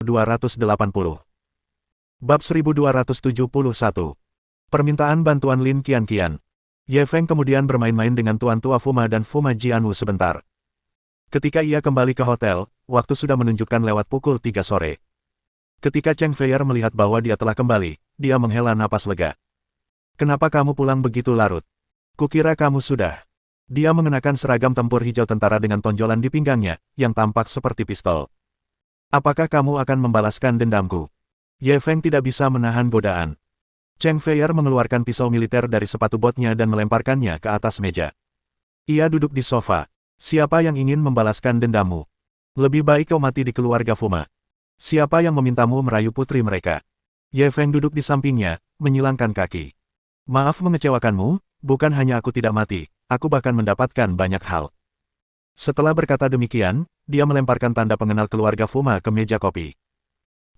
280. Bab 1271. Permintaan bantuan Lin Qianqian. Ye Feng kemudian bermain-main dengan Tuan Tua Fuma dan Fuma Jianwu sebentar. Ketika ia kembali ke hotel, waktu sudah menunjukkan lewat pukul 3 sore. Ketika Cheng Feier melihat bahwa dia telah kembali, dia menghela napas lega. "Kenapa kamu pulang begitu larut? Kukira kamu sudah." Dia mengenakan seragam tempur hijau tentara dengan tonjolan di pinggangnya, yang tampak seperti pistol. "Apakah kamu akan membalaskan dendamku?" Ye Feng tidak bisa menahan godaan. Cheng Feier mengeluarkan pisau militer dari sepatu botnya dan melemparkannya ke atas meja. Ia duduk di sofa. "Siapa yang ingin membalaskan dendammu? Lebih baik kau mati di keluarga Fuma. Siapa yang memintamu merayu putri mereka?" Ye Feng duduk di sampingnya, menyilangkan kaki. "Maaf mengecewakanmu, bukan hanya aku tidak mati, aku bahkan mendapatkan banyak hal." Setelah berkata demikian, dia melemparkan tanda pengenal keluarga Fuma ke meja kopi.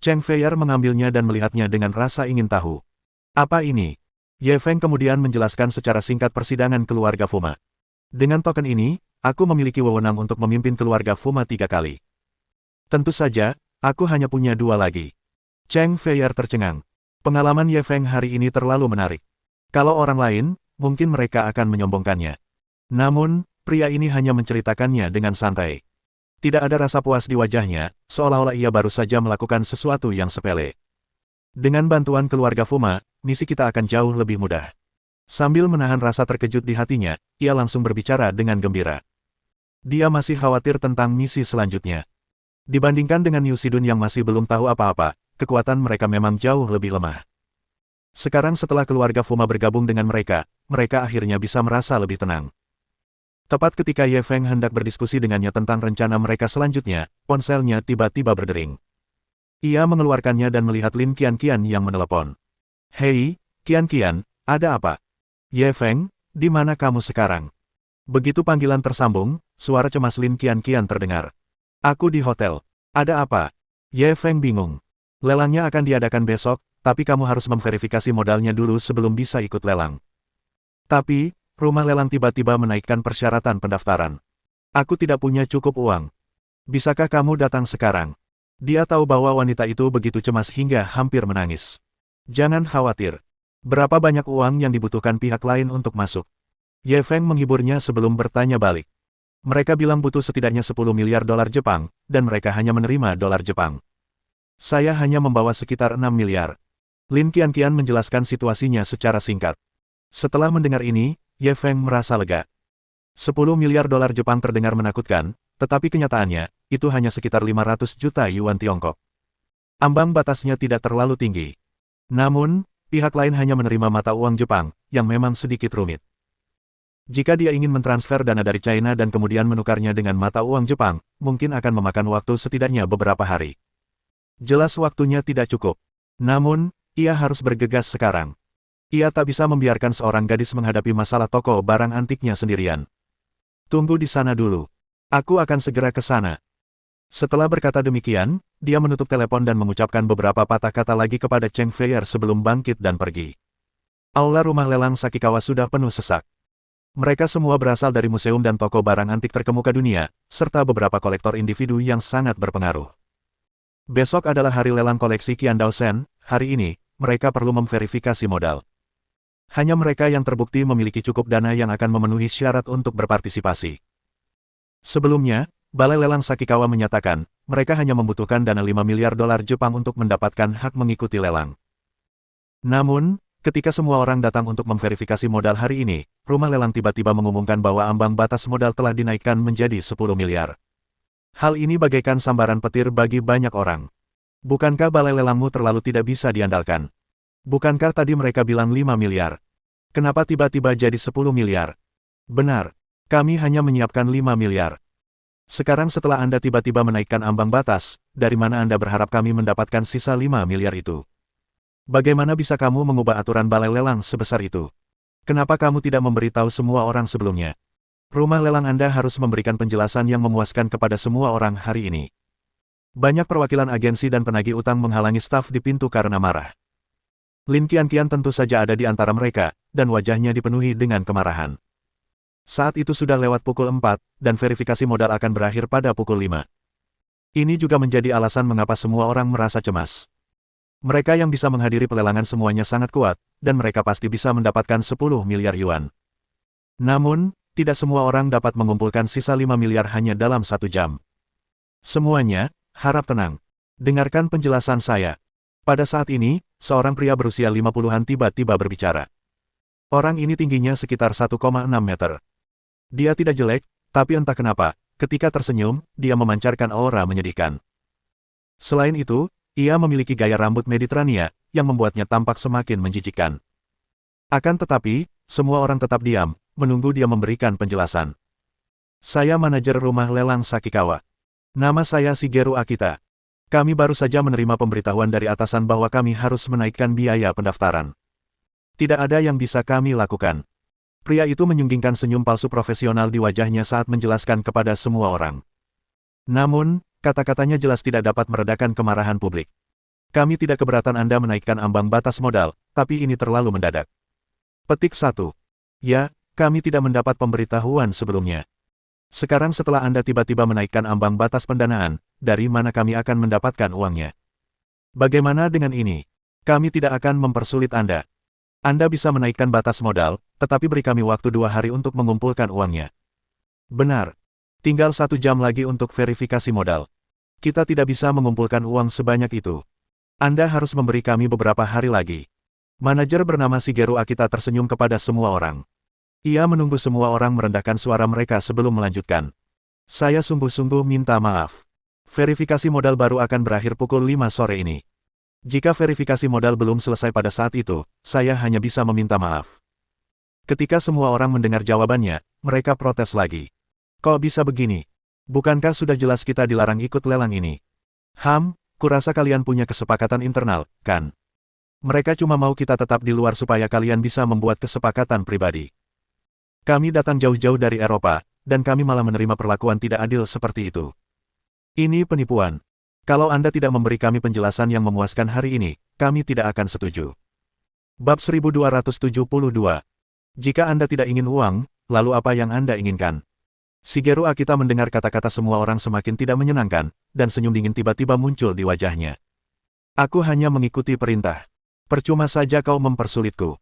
Cheng Feier mengambilnya dan melihatnya dengan rasa ingin tahu. "Apa ini?" Ye Feng kemudian menjelaskan secara singkat persidangan keluarga Fuma. "Dengan token ini, aku memiliki wewenang untuk memimpin keluarga Fuma 3 kali. Tentu saja, aku hanya punya 2 lagi." Cheng Feier tercengang. Pengalaman Ye Feng hari ini terlalu menarik. Kalau orang lain, mungkin mereka akan menyombongkannya. Namun, pria ini hanya menceritakannya dengan santai. Tidak ada rasa puas di wajahnya, seolah-olah ia baru saja melakukan sesuatu yang sepele. "Dengan bantuan keluarga Fuma, misi kita akan jauh lebih mudah." Sambil menahan rasa terkejut di hatinya, ia langsung berbicara dengan gembira. Dia masih khawatir tentang misi selanjutnya. Dibandingkan dengan Yu Xidun yang masih belum tahu apa-apa, kekuatan mereka memang jauh lebih lemah. Sekarang setelah keluarga Fuma bergabung dengan mereka, mereka akhirnya bisa merasa lebih tenang. Tepat ketika Ye Feng hendak berdiskusi dengannya tentang rencana mereka selanjutnya, ponselnya tiba-tiba berdering. Ia mengeluarkannya dan melihat Lin Qianqian yang menelepon. "Hei, Qianqian, ada apa?" "Ye Feng, di mana kamu sekarang?" Begitu panggilan tersambung, suara cemas Lin Qianqian terdengar. "Aku di hotel." "Ada apa?" Ye Feng bingung. "Lelangnya akan diadakan besok, tapi kamu harus memverifikasi modalnya dulu sebelum bisa ikut lelang." "Tapi, rumah lelang tiba-tiba menaikkan persyaratan pendaftaran. Aku tidak punya cukup uang. Bisakah kamu datang sekarang?" Dia tahu bahwa wanita itu begitu cemas hingga hampir menangis. "Jangan khawatir. Berapa banyak uang yang dibutuhkan pihak lain untuk masuk?" Ye Feng menghiburnya sebelum bertanya balik. "Mereka bilang butuh setidaknya 10 miliar dolar Jepang, dan mereka hanya menerima dolar Jepang. Saya hanya membawa sekitar 6 miliar. Lin Qianqian menjelaskan situasinya secara singkat. Setelah mendengar ini, Ye Feng merasa lega. 10 miliar dolar Jepang terdengar menakutkan, tetapi kenyataannya, itu hanya sekitar 500 juta yuan Tiongkok. Ambang batasnya tidak terlalu tinggi. Namun, pihak lain hanya menerima mata uang Jepang, yang memang sedikit rumit. Jika dia ingin mentransfer dana dari China dan kemudian menukarnya dengan mata uang Jepang, mungkin akan memakan waktu setidaknya beberapa hari. Jelas waktunya tidak cukup. Namun, ia harus bergegas sekarang. Ia tak bisa membiarkan seorang gadis menghadapi masalah toko barang antiknya sendirian. "Tunggu di sana dulu. Aku akan segera ke sana." Setelah berkata demikian, dia menutup telepon dan mengucapkan beberapa patah kata lagi kepada Cheng Feier sebelum bangkit dan pergi. Aula rumah lelang Sakikawa sudah penuh sesak. Mereka semua berasal dari museum dan toko barang antik terkemuka dunia, serta beberapa kolektor individu yang sangat berpengaruh. Besok adalah hari lelang koleksi Qiandao Shen. Hari ini, mereka perlu memverifikasi modal. Hanya mereka yang terbukti memiliki cukup dana yang akan memenuhi syarat untuk berpartisipasi. Sebelumnya, Balai Lelang Sakikawa menyatakan, mereka hanya membutuhkan dana 5 miliar dolar Jepang untuk mendapatkan hak mengikuti lelang. Namun, ketika semua orang datang untuk memverifikasi modal hari ini, rumah lelang tiba-tiba mengumumkan bahwa ambang batas modal telah dinaikkan menjadi 10 miliar. Hal ini bagaikan sambaran petir bagi banyak orang. "Bukankah balai lelangmu terlalu tidak bisa diandalkan? Bukankah tadi mereka bilang 5 miliar? Kenapa tiba-tiba jadi 10 miliar? "Benar. Kami hanya menyiapkan 5 miliar. Sekarang setelah Anda tiba-tiba menaikkan ambang batas, dari mana Anda berharap kami mendapatkan sisa 5 miliar itu? Bagaimana bisa kamu mengubah aturan balai lelang sebesar itu? Kenapa kamu tidak memberitahu semua orang sebelumnya? Rumah lelang Anda harus memberikan penjelasan yang memuaskan kepada semua orang hari ini." Banyak perwakilan agensi dan penagih utang menghalangi staf di pintu karena marah. Lin Qianqian tentu saja ada di antara mereka, dan wajahnya dipenuhi dengan kemarahan. Saat itu sudah lewat pukul 4, dan verifikasi modal akan berakhir pada pukul 5. Ini juga menjadi alasan mengapa semua orang merasa cemas. Mereka yang bisa menghadiri pelelangan semuanya sangat kuat, dan mereka pasti bisa mendapatkan 10 miliar yuan. Namun, tidak semua orang dapat mengumpulkan sisa 5 miliar hanya dalam 1 jam. Semuanya, harap tenang. Dengarkan penjelasan saya. Pada saat ini, seorang pria berusia 50-an tiba-tiba berbicara. Orang ini tingginya sekitar 1,6 meter. Dia tidak jelek, tapi entah kenapa, ketika tersenyum, dia memancarkan aura menyedihkan. Selain itu, ia memiliki gaya rambut Mediterania, yang membuatnya tampak semakin menjijikkan. Akan tetapi, semua orang tetap diam, menunggu dia memberikan penjelasan. Saya manajer rumah lelang Sakikawa. Nama saya Shigeru Akita. Kami baru saja menerima pemberitahuan dari atasan bahwa kami harus menaikkan biaya pendaftaran. Tidak ada yang bisa kami lakukan. Pria itu menyunggingkan senyum palsu profesional di wajahnya saat menjelaskan kepada semua orang. Namun, kata-katanya jelas tidak dapat meredakan kemarahan publik. Kami tidak keberatan Anda menaikkan ambang batas modal, tapi ini terlalu mendadak. Petik 1. Ya, kami tidak mendapat pemberitahuan sebelumnya. Sekarang setelah Anda tiba-tiba menaikkan ambang batas pendanaan, dari mana kami akan mendapatkan uangnya? Bagaimana dengan ini? Kami tidak akan mempersulit Anda. Anda bisa menaikkan batas modal, tetapi beri kami waktu 2 hari untuk mengumpulkan uangnya. Benar. Tinggal 1 jam lagi untuk verifikasi modal. Kita tidak bisa mengumpulkan uang sebanyak itu. Anda harus memberi kami beberapa hari lagi. Manajer bernama Shigeru Akita tersenyum kepada semua orang. Ia menunggu semua orang merendahkan suara mereka sebelum melanjutkan. Saya sungguh-sungguh minta maaf. Verifikasi modal baru akan berakhir pukul 5 sore ini. Jika verifikasi modal belum selesai pada saat itu, saya hanya bisa meminta maaf. Ketika semua orang mendengar jawabannya, mereka protes lagi. Kok bisa begini? Bukankah sudah jelas kita dilarang ikut lelang ini? Kurasa kalian punya kesepakatan internal, kan? Mereka cuma mau kita tetap di luar supaya kalian bisa membuat kesepakatan pribadi. Kami datang jauh-jauh dari Eropa, dan kami malah menerima perlakuan tidak adil seperti itu. Ini penipuan. Kalau Anda tidak memberi kami penjelasan yang memuaskan hari ini, kami tidak akan setuju. Bab 1272. Jika Anda tidak ingin uang, lalu apa yang Anda inginkan? Shigeru Akita mendengar kata-kata semua orang semakin tidak menyenangkan, dan senyum dingin tiba-tiba muncul di wajahnya. Aku hanya mengikuti perintah. Percuma saja kau mempersulitku.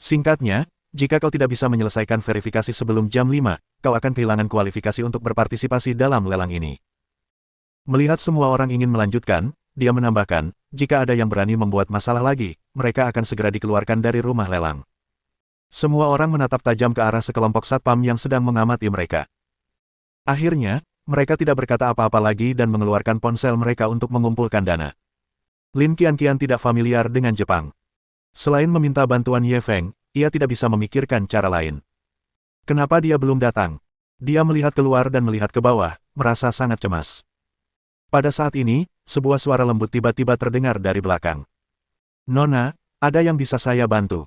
Singkatnya, jika kau tidak bisa menyelesaikan verifikasi sebelum jam 5, kau akan kehilangan kualifikasi untuk berpartisipasi dalam lelang ini. Melihat semua orang ingin melanjutkan, dia menambahkan, jika ada yang berani membuat masalah lagi, mereka akan segera dikeluarkan dari rumah lelang. Semua orang menatap tajam ke arah sekelompok satpam yang sedang mengamati mereka. Akhirnya, mereka tidak berkata apa-apa lagi dan mengeluarkan ponsel mereka untuk mengumpulkan dana. Lin Qianqian tidak familiar dengan Jepang. Selain meminta bantuan Ye Feng, ia tidak bisa memikirkan cara lain. Kenapa dia belum datang? Dia melihat keluar dan melihat ke bawah, merasa sangat cemas. Pada saat ini, sebuah suara lembut tiba-tiba terdengar dari belakang. Nona, ada yang bisa saya bantu?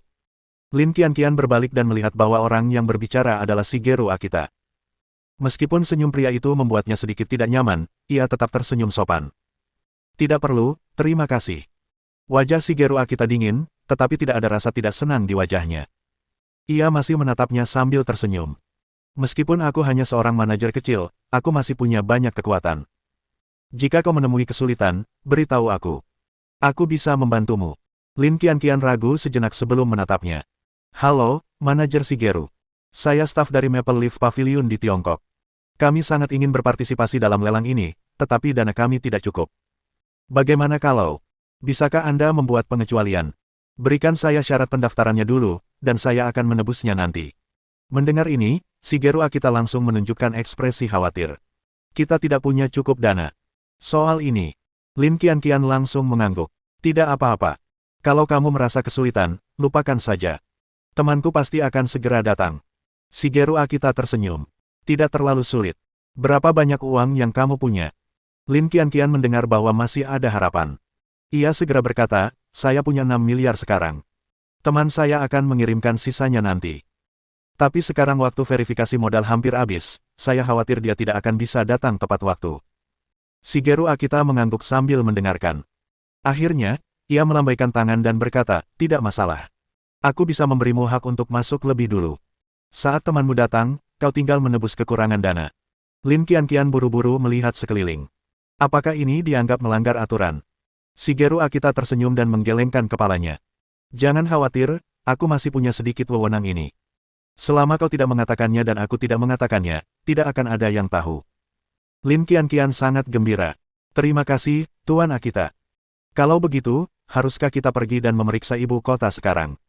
Lin Qianqian berbalik dan melihat bahwa orang yang berbicara adalah Shigeru Akita. Meskipun senyum pria itu membuatnya sedikit tidak nyaman, ia tetap tersenyum sopan. Tidak perlu, terima kasih. Wajah Shigeru Akita dingin, tetapi tidak ada rasa tidak senang di wajahnya. Ia masih menatapnya sambil tersenyum. Meskipun aku hanya seorang manajer kecil, aku masih punya banyak kekuatan. Jika kau menemui kesulitan, beritahu aku. Aku bisa membantumu. Lin Qianqian ragu sejenak sebelum menatapnya. Halo, manajer Shigeru. Saya staf dari Maple Leaf Pavilion di Tiongkok. Kami sangat ingin berpartisipasi dalam lelang ini, tetapi dana kami tidak cukup. Bagaimana kalau? Bisakah Anda membuat pengecualian? Berikan saya syarat pendaftarannya dulu, dan saya akan menebusnya nanti. Mendengar ini, Shigeru Akita langsung menunjukkan ekspresi khawatir. Kita tidak punya cukup dana. Soal ini, Lin Qianqian langsung mengangguk. Tidak apa-apa. Kalau kamu merasa kesulitan, lupakan saja. Temanku pasti akan segera datang. Shigeru Akita tersenyum. Tidak terlalu sulit. Berapa banyak uang yang kamu punya? Lin Qianqian mendengar bahwa masih ada harapan. Ia segera berkata, saya punya 6 miliar sekarang. Teman saya akan mengirimkan sisanya nanti. Tapi sekarang waktu verifikasi modal hampir habis, saya khawatir dia tidak akan bisa datang tepat waktu. Shigeru Akita mengangguk sambil mendengarkan. Akhirnya, ia melambaikan tangan dan berkata, tidak masalah. Aku bisa memberimu hak untuk masuk lebih dulu. Saat temanmu datang, kau tinggal menebus kekurangan dana. Lin Qianqian buru-buru melihat sekeliling. Apakah ini dianggap melanggar aturan? Shigeru Akita tersenyum dan menggelengkan kepalanya. Jangan khawatir, aku masih punya sedikit wewenang ini. Selama kau tidak mengatakannya dan aku tidak mengatakannya, tidak akan ada yang tahu. Lin Qianqian sangat gembira. Terima kasih, Tuan Akita. Kalau begitu, haruskah kita pergi dan memeriksa ibu kota sekarang?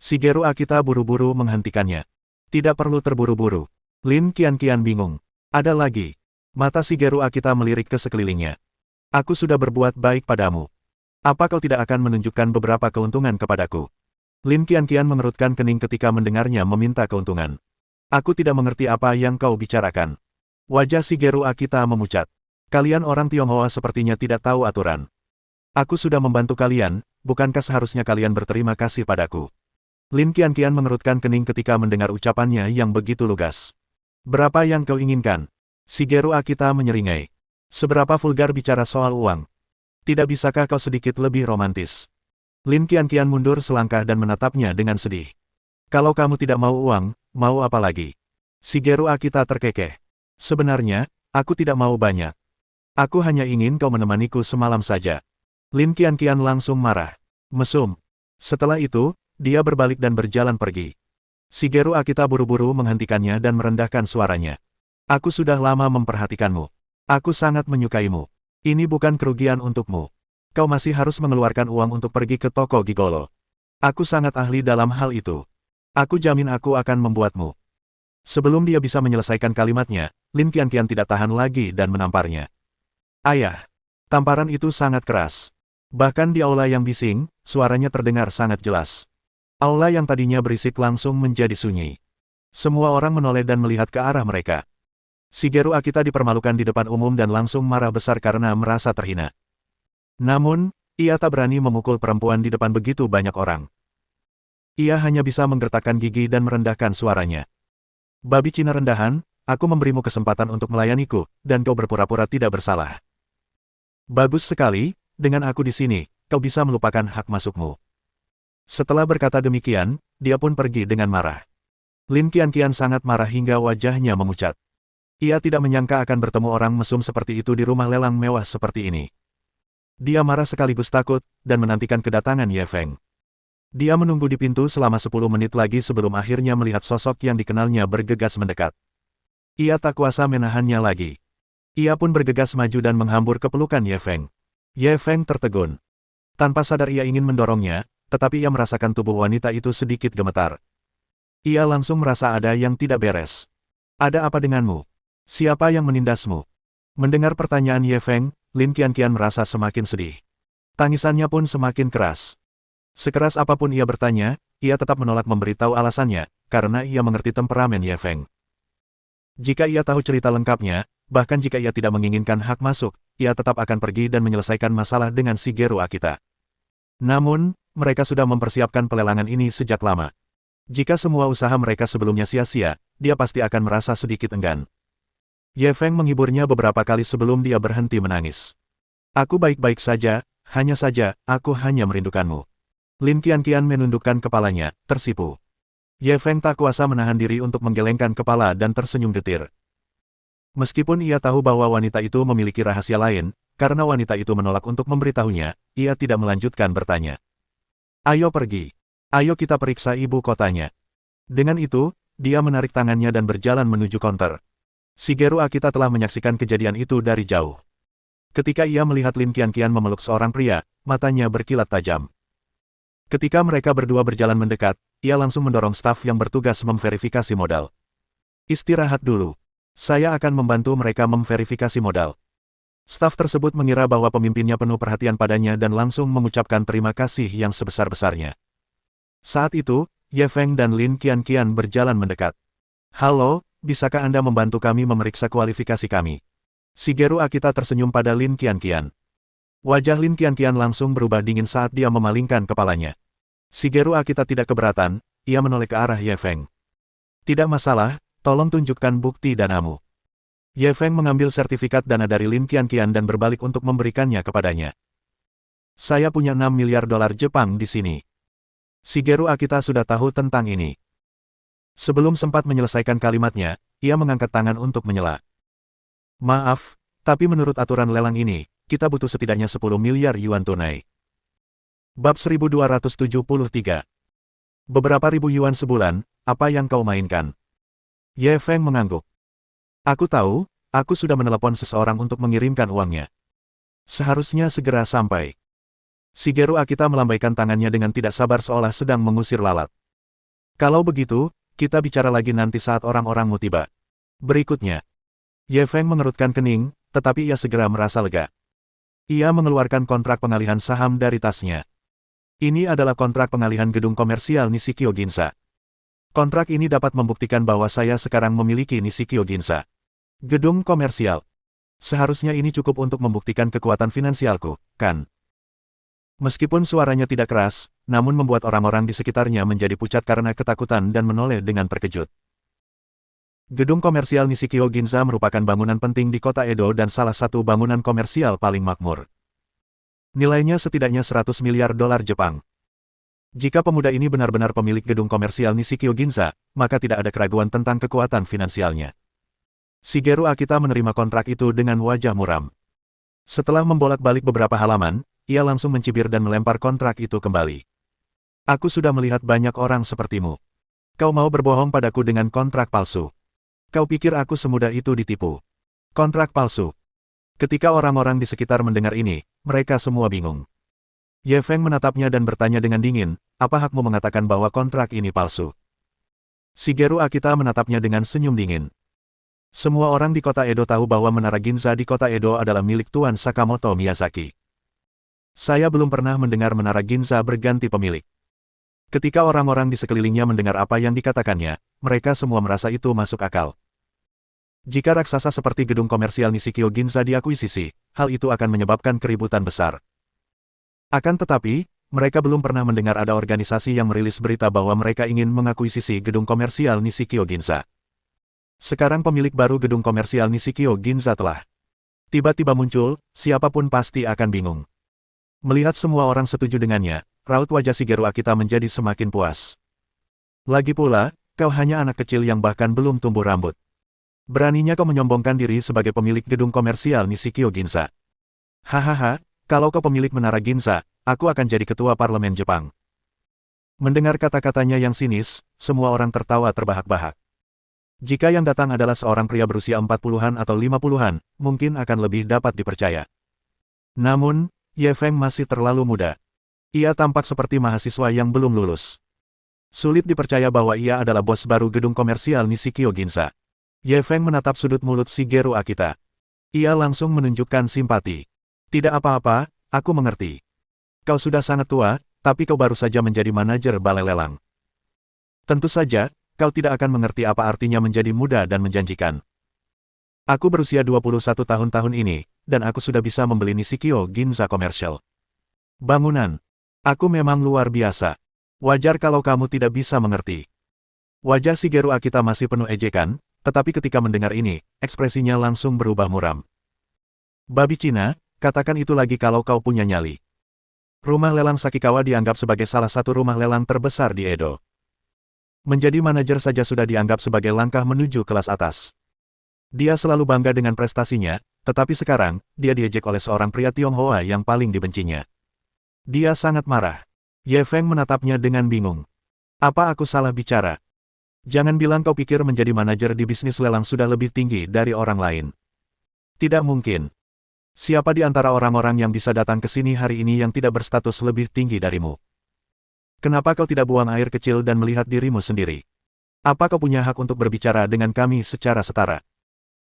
Shigeru Akita buru-buru menghentikannya. Tidak perlu terburu-buru. Lin Qianqian bingung. Ada lagi. Mata Shigeru Akita melirik ke sekelilingnya. Aku sudah berbuat baik padamu. Apa kau tidak akan menunjukkan beberapa keuntungan kepadaku? Lin Qianqian mengerutkan kening ketika mendengarnya meminta keuntungan. Aku tidak mengerti apa yang kau bicarakan. Wajah Shigeru Akita memucat. Kalian orang Tionghoa sepertinya tidak tahu aturan. Aku sudah membantu kalian, bukankah seharusnya kalian berterima kasih padaku? Lin Qianqian mengerutkan kening ketika mendengar ucapannya yang begitu lugas. Berapa yang kau inginkan? Shigeru Akita menyeringai. Seberapa vulgar bicara soal uang? Tidak bisakah kau sedikit lebih romantis? Lin Qianqian mundur selangkah dan menatapnya dengan sedih. Kalau kamu tidak mau uang, mau apa lagi? Shigeru Akita terkekeh. Sebenarnya, aku tidak mau banyak. Aku hanya ingin kau menemaniku semalam saja. Lin Qianqian langsung marah. Mesum. Setelah itu, dia berbalik dan berjalan pergi. Shigeru Akita buru-buru menghentikannya dan merendahkan suaranya. Aku sudah lama memperhatikanmu. Aku sangat menyukaimu. Ini bukan kerugian untukmu. Kau masih harus mengeluarkan uang untuk pergi ke toko gigolo. Aku sangat ahli dalam hal itu. Aku jamin aku akan membuatmu. Sebelum dia bisa menyelesaikan kalimatnya, Lin Qianqian tidak tahan lagi dan menamparnya. Ayah. Tamparan itu sangat keras. Bahkan di aula yang bising, suaranya terdengar sangat jelas. Aula yang tadinya berisik langsung menjadi sunyi. Semua orang menoleh dan melihat ke arah mereka. Shigeru Akita dipermalukan di depan umum dan langsung marah besar karena merasa terhina. Namun, ia tak berani memukul perempuan di depan begitu banyak orang. Ia hanya bisa menggertakkan gigi dan merendahkan suaranya. Babi Cina rendahan, aku memberimu kesempatan untuk melayaniku, dan kau berpura-pura tidak bersalah. Bagus sekali, dengan aku di sini, kau bisa melupakan hak masukmu. Setelah berkata demikian, dia pun pergi dengan marah. Lin Qianqian sangat marah hingga wajahnya memucat. Ia tidak menyangka akan bertemu orang mesum seperti itu di rumah lelang mewah seperti ini. Dia marah sekaligus takut, dan menantikan kedatangan Ye Feng. Dia menunggu di pintu selama 10 menit lagi sebelum akhirnya melihat sosok yang dikenalnya bergegas mendekat. Ia tak kuasa menahannya lagi. Ia pun bergegas maju dan menghambur ke pelukan Ye Feng. Ye Feng tertegun. Tanpa sadar ia ingin mendorongnya, tetapi ia merasakan tubuh wanita itu sedikit gemetar. Ia langsung merasa ada yang tidak beres. Ada apa denganmu? Siapa yang menindasmu? Mendengar pertanyaan Ye Feng, Lin Qianqian merasa semakin sedih. Tangisannya pun semakin keras. Sekeras apapun ia bertanya, ia tetap menolak memberitahu alasannya, karena ia mengerti temperamen Ye Feng. Jika ia tahu cerita lengkapnya, bahkan jika ia tidak menginginkan hak masuk, ia tetap akan pergi dan menyelesaikan masalah dengan Shigeru Akita. Namun, mereka sudah mempersiapkan pelelangan ini sejak lama. Jika semua usaha mereka sebelumnya sia-sia, dia pasti akan merasa sedikit enggan. Ye Feng menghiburnya beberapa kali sebelum dia berhenti menangis. Aku baik-baik saja, hanya saja, aku hanya merindukanmu. Lin Qianqian menundukkan kepalanya, tersipu. Ye Feng tak kuasa menahan diri untuk menggelengkan kepala dan tersenyum getir. Meskipun ia tahu bahwa wanita itu memiliki rahasia lain, karena wanita itu menolak untuk memberitahunya, ia tidak melanjutkan bertanya. Ayo pergi. Ayo kita periksa ibu kotanya. Dengan itu, dia menarik tangannya dan berjalan menuju konter. Shigeru Akita telah menyaksikan kejadian itu dari jauh. Ketika ia melihat Lin Qianqian memeluk seorang pria, matanya berkilat tajam. Ketika mereka berdua berjalan mendekat, ia langsung mendorong staf yang bertugas memverifikasi modal. Istirahat dulu. Saya akan membantu mereka memverifikasi modal. Staf tersebut mengira bahwa pemimpinnya penuh perhatian padanya dan langsung mengucapkan terima kasih yang sebesar-besarnya. Saat itu, Ye Feng dan Lin Qianqian berjalan mendekat. Halo, bisakah Anda membantu kami memeriksa kualifikasi kami? Shigeru Akita tersenyum pada Lin Qianqian. Wajah Lin Qianqian langsung berubah dingin saat dia memalingkan kepalanya. Shigeru Akita tidak keberatan, ia menoleh ke arah Ye Feng. Tidak masalah, tolong tunjukkan bukti danamu. Ye Feng mengambil sertifikat dana dari Lin Qianqian dan berbalik untuk memberikannya kepadanya. Saya punya 6 miliar dolar Jepang di sini. Shigeru Akita sudah tahu tentang ini. Sebelum sempat menyelesaikan kalimatnya, ia mengangkat tangan untuk menyela. Maaf, Tapi menurut aturan lelang ini, kita butuh setidaknya 10 miliar yuan tunai. Bab 1273. Beberapa ribu yuan sebulan, apa yang kau mainkan? Ye Feng mengangguk. Aku tahu, aku sudah menelepon seseorang untuk mengirimkan uangnya. Seharusnya segera sampai. Shigeru Akita melambaikan tangannya dengan tidak sabar seolah sedang mengusir lalat. Kalau begitu, kita bicara lagi nanti saat orang-orangmu tiba. Berikutnya. Ye Feng mengerutkan kening, tetapi ia segera merasa lega. Ia mengeluarkan kontrak pengalihan saham dari tasnya. Ini adalah kontrak pengalihan gedung komersial Nishikyo Ginza. Kontrak ini dapat membuktikan bahwa saya sekarang memiliki Nishikyo Ginza. Gedung komersial. Seharusnya ini cukup untuk membuktikan kekuatan finansialku, kan? Meskipun suaranya tidak keras, namun membuat orang-orang di sekitarnya menjadi pucat karena ketakutan dan menoleh dengan terkejut. Gedung komersial Nishikyo Ginza merupakan bangunan penting di kota Edo dan salah satu bangunan komersial paling makmur. Nilainya setidaknya 100 miliar dolar Jepang. Jika pemuda ini benar-benar pemilik gedung komersial Nishikyo Ginza, maka tidak ada keraguan tentang kekuatan finansialnya. Shigeru Akita menerima kontrak itu dengan wajah muram. Setelah membolak-balik beberapa halaman, ia langsung mencibir dan melempar kontrak itu kembali. Aku sudah melihat banyak orang sepertimu. Kau mau berbohong padaku dengan kontrak palsu. Kau pikir aku semudah itu ditipu? Kontrak palsu. Ketika orang-orang di sekitar mendengar ini, mereka semua bingung. Ye Feng menatapnya dan bertanya dengan dingin, apa hakmu mengatakan bahwa kontrak ini palsu? Shigeru Akita menatapnya dengan senyum dingin. Semua orang di kota Edo tahu bahwa Menara Ginza di kota Edo adalah milik Tuan Sakamoto Miyazaki. Saya belum pernah mendengar Menara Ginza berganti pemilik. Ketika orang-orang di sekelilingnya mendengar apa yang dikatakannya, mereka semua merasa itu masuk akal. Jika raksasa seperti gedung komersial Nishikyo Ginza diakuisisi, hal itu akan menyebabkan keributan besar. Akan tetapi, mereka belum pernah mendengar ada organisasi yang merilis berita bahwa mereka ingin mengakuisisi gedung komersial Nishikyo Ginza. Sekarang pemilik baru gedung komersial Nishikyo Ginza telah tiba-tiba muncul, siapapun pasti akan bingung. Melihat semua orang setuju dengannya, raut wajah Shigeru Akita menjadi semakin puas. Lagi pula, kau hanya anak kecil yang bahkan belum tumbuh rambut. Beraninya kau menyombongkan diri sebagai pemilik gedung komersial Nishikyo Ginza. Hahaha, kalau kau pemilik Menara Ginza, aku akan jadi ketua parlemen Jepang. Mendengar kata-katanya yang sinis, semua orang tertawa terbahak-bahak. Jika yang datang adalah seorang pria berusia 40-an atau 50-an, mungkin akan lebih dapat dipercaya. Namun, Ye Feng masih terlalu muda. Ia tampak seperti mahasiswa yang belum lulus. Sulit dipercaya bahwa ia adalah bos baru gedung komersial Nishikyo Ginza. Ye Feng menatap sudut mulut Shigeru Akita. Ia langsung menunjukkan simpati. Tidak apa-apa, aku mengerti. Kau sudah sangat tua, tapi kau baru saja menjadi manajer balai lelang. Tentu saja, kau tidak akan mengerti apa artinya menjadi muda dan menjanjikan. Aku berusia 21 tahun ini, dan aku sudah bisa membeli Nishikyo Ginza Commercial. Bangunan. Aku memang luar biasa. Wajar kalau kamu tidak bisa mengerti. Wajah Shigeru Akita masih penuh ejekan, tetapi ketika mendengar ini, ekspresinya langsung berubah muram. Babi Cina, katakan itu lagi kalau kau punya nyali. Rumah lelang Sakikawa dianggap sebagai salah satu rumah lelang terbesar di Edo. Menjadi manajer saja sudah dianggap sebagai langkah menuju kelas atas. Dia selalu bangga dengan prestasinya, tetapi sekarang, dia diejek oleh seorang pria Tionghoa yang paling dibencinya. Dia sangat marah. Ye Feng menatapnya dengan bingung. Apa aku salah bicara? Jangan bilang kau pikir menjadi manajer di bisnis lelang sudah lebih tinggi dari orang lain. Tidak mungkin. Siapa di antara orang-orang yang bisa datang ke sini hari ini yang tidak berstatus lebih tinggi darimu? Kenapa kau tidak buang air kecil dan melihat dirimu sendiri? Apa kau punya hak untuk berbicara dengan kami secara setara?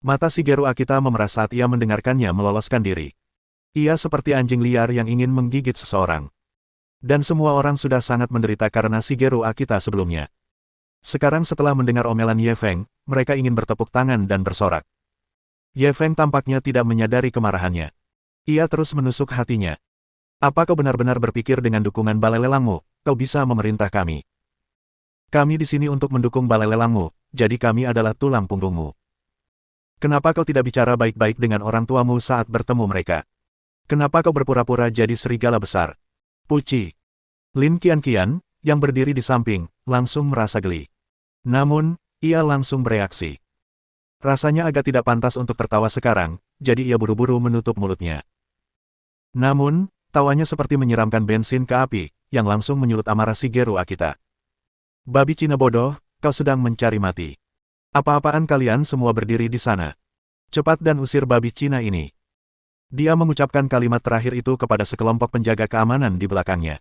Mata Shigeru Akita memerah saat ia mendengarkannya meloloskan diri. Ia seperti anjing liar yang ingin menggigit seseorang. Dan semua orang sudah sangat menderita karena Shigeru Akita sebelumnya. Sekarang setelah mendengar omelan Ye Feng, mereka ingin bertepuk tangan dan bersorak. Ye Feng tampaknya tidak menyadari kemarahannya. Ia terus menusuk hatinya. Apa kau benar-benar berpikir dengan dukungan balai lelangmu, kau bisa memerintah kami? Kami di sini untuk mendukung balai lelangmu, jadi kami adalah tulang punggungmu. Kenapa kau tidak bicara baik-baik dengan orang tuamu saat bertemu mereka? Kenapa kau berpura-pura jadi serigala besar? Puci. Lin Qianqian, yang berdiri di samping, langsung merasa geli. Namun, ia langsung bereaksi. Rasanya agak tidak pantas untuk tertawa sekarang, jadi ia buru-buru menutup mulutnya. Namun, tawanya seperti menyiramkan bensin ke api, yang langsung menyulut amarah Shigeru Akita. Babi Cina bodoh, kau sedang mencari mati. Apa-apaan kalian semua berdiri di sana? Cepat dan usir babi Cina ini. Dia mengucapkan kalimat terakhir itu kepada sekelompok penjaga keamanan di belakangnya.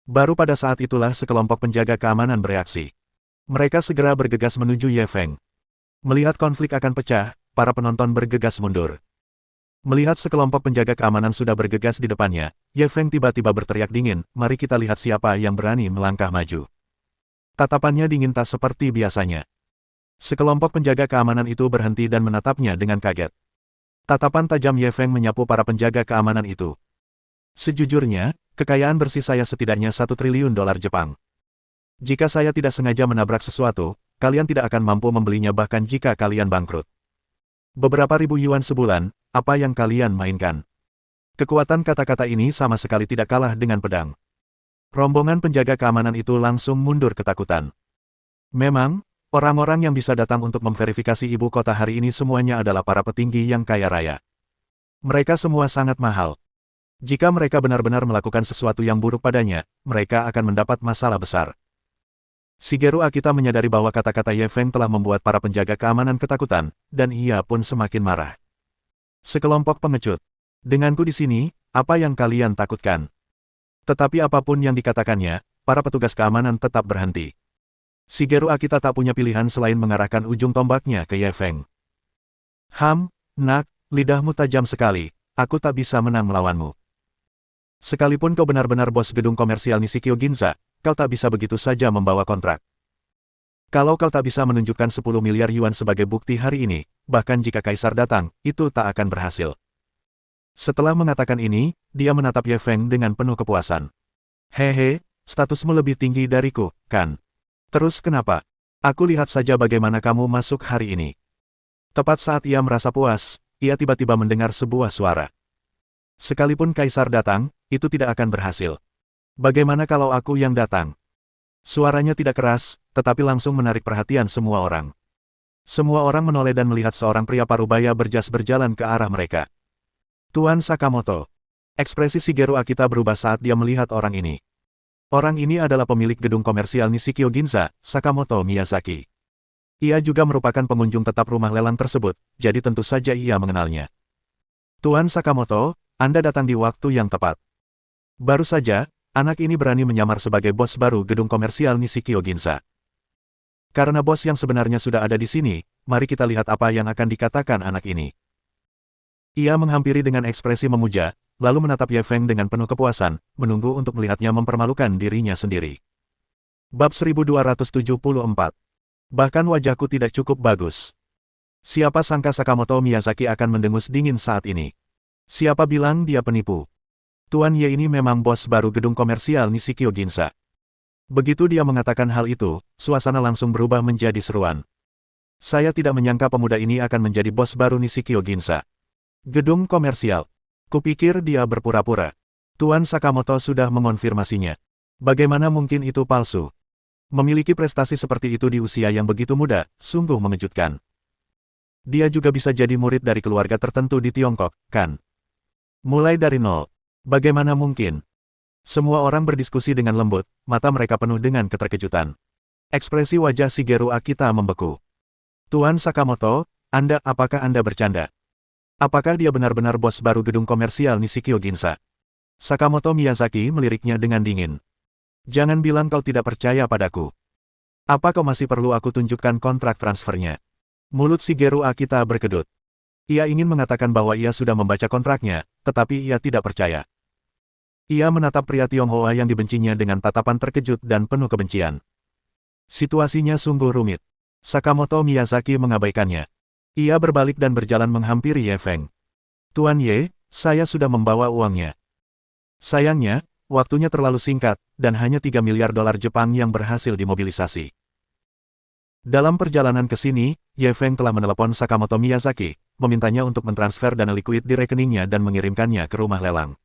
Baru pada saat itulah sekelompok penjaga keamanan bereaksi. Mereka segera bergegas menuju Ye Feng. Melihat konflik akan pecah, para penonton bergegas mundur. Melihat sekelompok penjaga keamanan sudah bergegas di depannya, Ye Feng tiba-tiba berteriak dingin, mari kita lihat siapa yang berani melangkah maju. Tatapannya dingin tak seperti biasanya. Sekelompok penjaga keamanan itu berhenti dan menatapnya dengan kaget. Tatapan tajam Ye Feng menyapu para penjaga keamanan itu. Sejujurnya, kekayaan bersih saya setidaknya 1 triliun dolar Jepang. Jika saya tidak sengaja menabrak sesuatu, kalian tidak akan mampu membelinya bahkan jika kalian bangkrut. Beberapa ribu yuan sebulan, apa yang kalian mainkan? Kekuatan kata-kata ini sama sekali tidak kalah dengan pedang. Rombongan penjaga keamanan itu langsung mundur ketakutan. Memang, orang-orang yang bisa datang untuk memverifikasi ibu kota hari ini semuanya adalah para petinggi yang kaya raya. Mereka semua sangat mahal. Jika mereka benar-benar melakukan sesuatu yang buruk padanya, mereka akan mendapat masalah besar. Shigeru Akita menyadari bahwa kata-kata Ye Feng telah membuat para penjaga keamanan ketakutan, dan ia pun semakin marah. Sekelompok pengecut. Denganku di sini, apa yang kalian takutkan? Tetapi apapun yang dikatakannya, para petugas keamanan tetap berhenti. Shigeru Akita tak punya pilihan selain mengarahkan ujung tombaknya ke Ye Feng. Nak, lidahmu tajam sekali, aku tak bisa menang melawanmu. Sekalipun kau benar-benar bos gedung komersial Nishikyo Ginza, kau tak bisa begitu saja membawa kontrak. Kalau kau tak bisa menunjukkan 10 miliar yuan sebagai bukti hari ini, bahkan jika kaisar datang, itu tak akan berhasil. Setelah mengatakan ini, dia menatap Ye Feng dengan penuh kepuasan. Hehe, statusmu lebih tinggi dariku, kan? Terus kenapa? Aku lihat saja bagaimana kamu masuk hari ini. Tepat saat ia merasa puas, ia tiba-tiba mendengar sebuah suara. Sekalipun kaisar datang, itu tidak akan berhasil. Bagaimana kalau aku yang datang? Suaranya tidak keras, tetapi langsung menarik perhatian semua orang. Semua orang menoleh dan melihat seorang pria parubaya berjas berjalan ke arah mereka. Tuan Sakamoto. Ekspresi Shigeru Akita berubah saat dia melihat orang ini. Orang ini adalah pemilik gedung komersial Nishikyo Ginza, Sakamoto Miyazaki. Ia juga merupakan pengunjung tetap rumah lelang tersebut, jadi tentu saja ia mengenalnya. Tuan Sakamoto, Anda datang di waktu yang tepat. Baru saja, anak ini berani menyamar sebagai bos baru gedung komersial Nishikyo Ginza. Karena bos yang sebenarnya sudah ada di sini, mari kita lihat apa yang akan dikatakan anak ini. Ia menghampiri dengan ekspresi memuja, lalu menatap Ye Feng dengan penuh kepuasan, menunggu untuk melihatnya mempermalukan dirinya sendiri. Bab 1274. Bahkan wajahku tidak cukup bagus. Siapa sangka Sakamoto Miyazaki akan mendengus dingin saat ini. Siapa bilang dia penipu? Tuan Ye ini memang bos baru gedung komersial Nishikyo Ginza. Begitu dia mengatakan hal itu, suasana langsung berubah menjadi seruan. Saya tidak menyangka pemuda ini akan menjadi bos baru Nishikyo Ginza. Gedung komersial. Kupikir dia berpura-pura. Tuan Sakamoto sudah mengonfirmasinya. Bagaimana mungkin itu palsu? Memiliki prestasi seperti itu di usia yang begitu muda, sungguh mengejutkan. Dia juga bisa jadi murid dari keluarga tertentu di Tiongkok, kan? Mulai dari nol. Bagaimana mungkin? Semua orang berdiskusi dengan lembut, mata mereka penuh dengan keterkejutan. Ekspresi wajah Shigeru Akita membeku. Tuan Sakamoto, apakah Anda bercanda? Apakah dia benar-benar bos baru gedung komersial Nishikyo Ginza? Sakamoto Miyazaki meliriknya dengan dingin. Jangan bilang kau tidak percaya padaku. Apa kau masih perlu aku tunjukkan kontrak transfernya? Mulut Shigeru Akita berkedut. Ia ingin mengatakan bahwa ia sudah membaca kontraknya, tetapi ia tidak percaya. Ia menatap pria Tionghoa yang dibencinya dengan tatapan terkejut dan penuh kebencian. Situasinya sungguh rumit. Sakamoto Miyazaki mengabaikannya. Ia berbalik dan berjalan menghampiri Ye Feng. Tuan Ye, saya sudah membawa uangnya. Sayangnya, waktunya terlalu singkat, dan hanya 3 miliar dolar Jepang yang berhasil dimobilisasi. Dalam perjalanan ke sini, Ye Feng telah menelepon Sakamoto Miyazaki, memintanya untuk mentransfer dana likuid di rekeningnya dan mengirimkannya ke rumah lelang.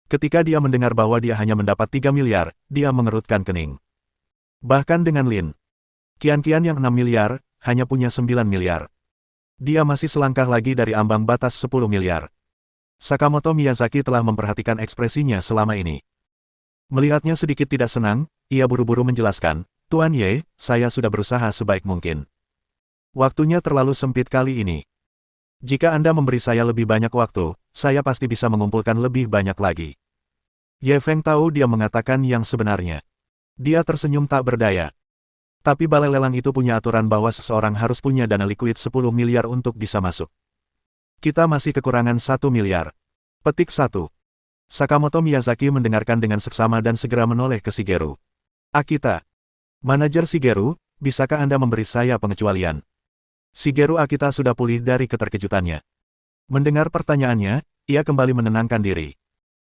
Ketika dia mendengar bahwa dia hanya mendapat 3 miliar, dia mengerutkan kening. Bahkan dengan Lin Qianqian yang 6 miliar, hanya punya 9 miliar. Dia masih selangkah lagi dari ambang batas 10 miliar. Sakamoto Miyazaki telah memperhatikan ekspresinya selama ini. Melihatnya sedikit tidak senang, ia buru-buru menjelaskan, Tuan Ye, saya sudah berusaha sebaik mungkin. Waktunya terlalu sempit kali ini. Jika Anda memberi saya lebih banyak waktu, saya pasti bisa mengumpulkan lebih banyak lagi. Ye Feng tahu dia mengatakan yang sebenarnya. Dia tersenyum tak berdaya. Tapi balai lelang itu punya aturan bahwa seseorang harus punya dana likuid 10 miliar untuk bisa masuk. Kita masih kekurangan 1 miliar. Petik 1. Sakamoto Miyazaki mendengarkan dengan seksama dan segera menoleh ke Shigeru. Akita. Manajer Shigeru, bisakah Anda memberi saya pengecualian? Shigeru Akita sudah pulih dari keterkejutannya. Mendengar pertanyaannya, ia kembali menenangkan diri.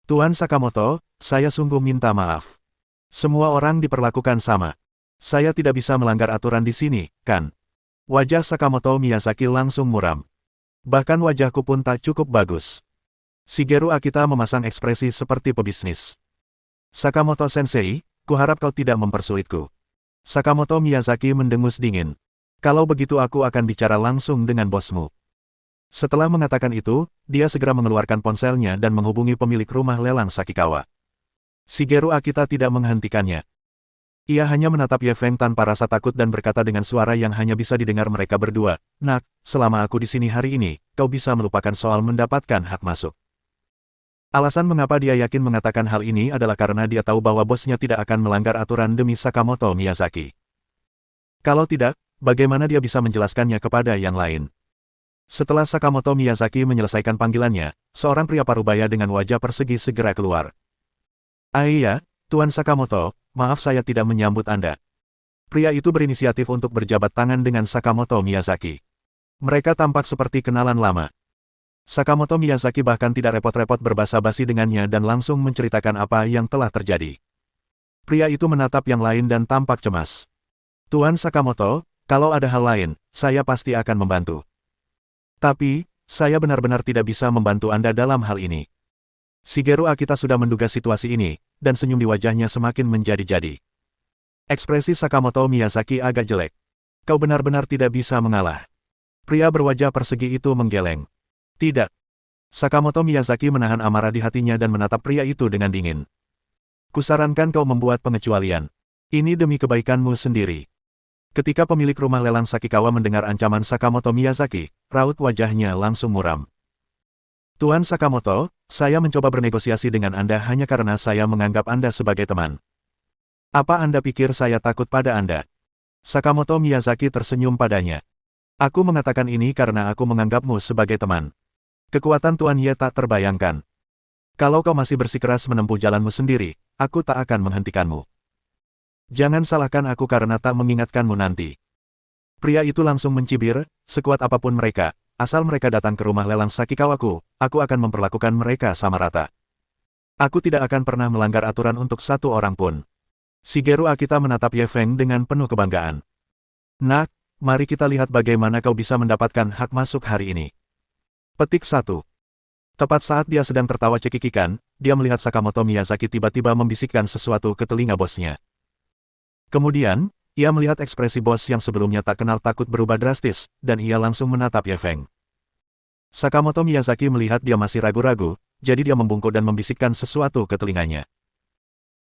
Tuan Sakamoto, saya sungguh minta maaf. Semua orang diperlakukan sama. Saya tidak bisa melanggar aturan di sini, kan? Wajah Sakamoto Miyazaki langsung muram. Bahkan wajahku pun tak cukup bagus. Shigeru Akita memasang ekspresi seperti pebisnis. Sakamoto Sensei, kuharap kau tidak mempersulitku. Sakamoto Miyazaki mendengus dingin. Kalau begitu aku akan bicara langsung dengan bosmu. Setelah mengatakan itu, dia segera mengeluarkan ponselnya dan menghubungi pemilik rumah lelang Sakikawa. Shigeru Akita tidak menghentikannya. Ia hanya menatap Ye Feng tanpa rasa takut dan berkata dengan suara yang hanya bisa didengar mereka berdua, Nak, selama aku di sini hari ini, kau bisa melupakan soal mendapatkan hak masuk. Alasan mengapa dia yakin mengatakan hal ini adalah karena dia tahu bahwa bosnya tidak akan melanggar aturan demi Sakamoto Miyazaki. Kalau tidak, bagaimana dia bisa menjelaskannya kepada yang lain? Setelah Sakamoto Miyazaki menyelesaikan panggilannya, seorang pria parubaya dengan wajah persegi segera keluar. Iya, Tuan Sakamoto, maaf saya tidak menyambut Anda. Pria itu berinisiatif untuk berjabat tangan dengan Sakamoto Miyazaki. Mereka tampak seperti kenalan lama. Sakamoto Miyazaki bahkan tidak repot-repot berbasa-basi dengannya dan langsung menceritakan apa yang telah terjadi. Pria itu menatap yang lain dan tampak cemas. Tuan Sakamoto, kalau ada hal lain, saya pasti akan membantu. Tapi, saya benar-benar tidak bisa membantu Anda dalam hal ini. Shigeru Akita sudah menduga situasi ini, dan senyum di wajahnya semakin menjadi-jadi. Ekspresi Sakamoto Miyazaki agak jelek. Kau benar-benar tidak bisa mengalah. Pria berwajah persegi itu menggeleng. Tidak. Sakamoto Miyazaki menahan amarah di hatinya dan menatap pria itu dengan dingin. Kusarankan kau membuat pengecualian. Ini demi kebaikanmu sendiri. Ketika pemilik rumah lelang Sakikawa mendengar ancaman Sakamoto Miyazaki, raut wajahnya langsung muram. Tuan Sakamoto, saya mencoba bernegosiasi dengan Anda hanya karena saya menganggap Anda sebagai teman. Apa Anda pikir saya takut pada Anda? Sakamoto Miyazaki tersenyum padanya. Aku mengatakan ini karena aku menganggapmu sebagai teman. Kekuatan Tuan Ye tak terbayangkan. Kalau kau masih bersikeras menempuh jalanmu sendiri, aku tak akan menghentikanmu. Jangan salahkan aku karena tak mengingatkanmu nanti. Pria itu langsung mencibir, sekuat apapun mereka. Asal mereka datang ke rumah lelang Sakikawaku, aku akan memperlakukan mereka sama rata. Aku tidak akan pernah melanggar aturan untuk satu orang pun. Shigeru Akita menatap Ye Feng dengan penuh kebanggaan. Nak, mari kita lihat bagaimana kau bisa mendapatkan hak masuk hari ini. Petik 1. Tepat saat dia sedang tertawa cekikikan, dia melihat Sakamoto Miyazaki tiba-tiba membisikkan sesuatu ke telinga bosnya. Kemudian, ia melihat ekspresi bos yang sebelumnya tak kenal takut berubah drastis, dan ia langsung menatap Ye Feng. Sakamoto Miyazaki melihat dia masih ragu-ragu, jadi dia membungkuk dan membisikkan sesuatu ke telinganya.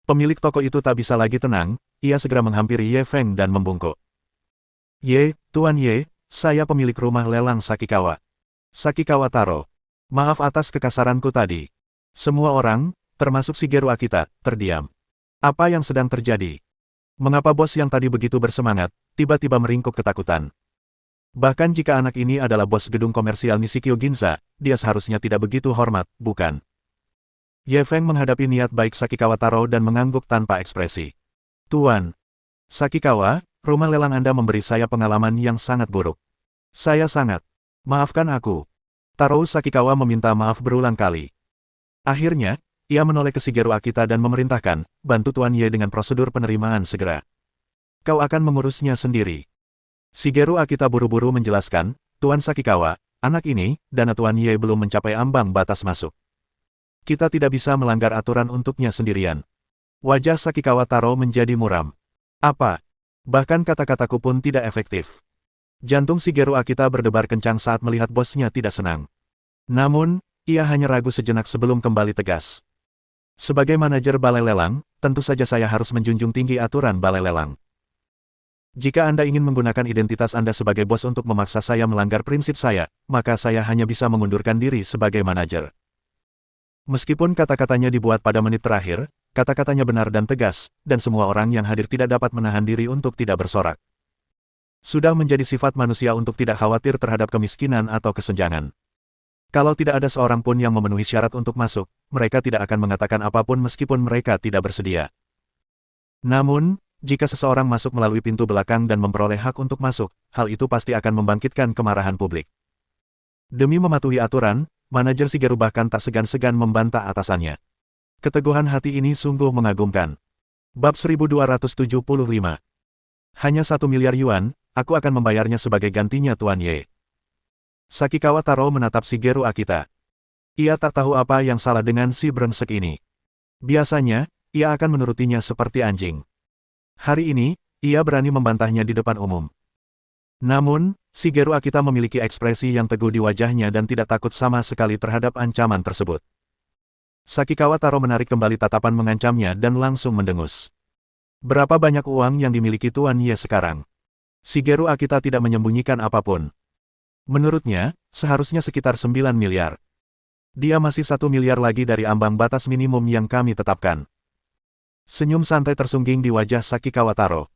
Pemilik toko itu tak bisa lagi tenang, ia segera menghampiri Ye Feng dan membungkuk. Ye, Tuan Ye, saya pemilik rumah lelang Sakikawa. Sakikawa Taro. Maaf atas kekasaranku tadi. Semua orang, termasuk Shigeru Akita, terdiam. Apa yang sedang terjadi? Mengapa bos yang tadi begitu bersemangat, tiba-tiba meringkuk ketakutan? Bahkan jika anak ini adalah bos gedung komersial Nishikyo Ginza, dia seharusnya tidak begitu hormat, bukan? Ye Feng menghadapi niat baik Sakikawa Taro dan mengangguk tanpa ekspresi. Tuan Sakikawa, rumah lelang Anda memberi saya pengalaman yang sangat buruk. Saya sangat. Maafkan aku. Taro Sakikawa meminta maaf berulang kali. Akhirnya, ia menoleh ke Shigeru Akita dan memerintahkan, bantu Tuan Ye dengan prosedur penerimaan segera. Kau akan mengurusnya sendiri. Shigeru Akita buru-buru menjelaskan, Tuan Sakikawa, anak ini, dana Tuan Ye belum mencapai ambang batas masuk. Kita tidak bisa melanggar aturan untuknya sendirian. Wajah Sakikawa Taro menjadi muram. Apa? Bahkan kata-kataku pun tidak efektif. Jantung Shigeru Akita berdebar kencang saat melihat bosnya tidak senang. Namun, ia hanya ragu sejenak sebelum kembali tegas. Sebagai manajer balai lelang, tentu saja saya harus menjunjung tinggi aturan balai lelang. Jika Anda ingin menggunakan identitas Anda sebagai bos untuk memaksa saya melanggar prinsip saya, maka saya hanya bisa mengundurkan diri sebagai manajer. Meskipun kata-katanya dibuat pada menit terakhir, kata-katanya benar dan tegas, dan semua orang yang hadir tidak dapat menahan diri untuk tidak bersorak. Sudah menjadi sifat manusia untuk tidak khawatir terhadap kemiskinan atau kesenjangan. Kalau tidak ada seorang pun yang memenuhi syarat untuk masuk, mereka tidak akan mengatakan apapun meskipun mereka tidak bersedia. Namun, jika seseorang masuk melalui pintu belakang dan memperoleh hak untuk masuk, hal itu pasti akan membangkitkan kemarahan publik. Demi mematuhi aturan, manajer Shigeru bahkan tak segan-segan membantah atasannya. Keteguhan hati ini sungguh mengagumkan. Bab 1275. Hanya 1 miliar yuan, aku akan membayarnya sebagai gantinya Tuan Ye. Sakikawa Taro menatap Shigeru Akita. Ia tak tahu apa yang salah dengan si brengsek ini. Biasanya, ia akan menurutinya seperti anjing. Hari ini, ia berani membantahnya di depan umum. Namun, Shigeru Akita memiliki ekspresi yang teguh di wajahnya dan tidak takut sama sekali terhadap ancaman tersebut. Sakikawa Taro menarik kembali tatapan mengancamnya dan langsung mendengus. Berapa banyak uang yang dimiliki Tuan Ye sekarang? Shigeru Akita tidak menyembunyikan apapun. Menurutnya, seharusnya sekitar 9 miliar. Dia masih 1 miliar lagi dari ambang batas minimum yang kami tetapkan. Senyum santai tersungging di wajah Sakikawa Taro.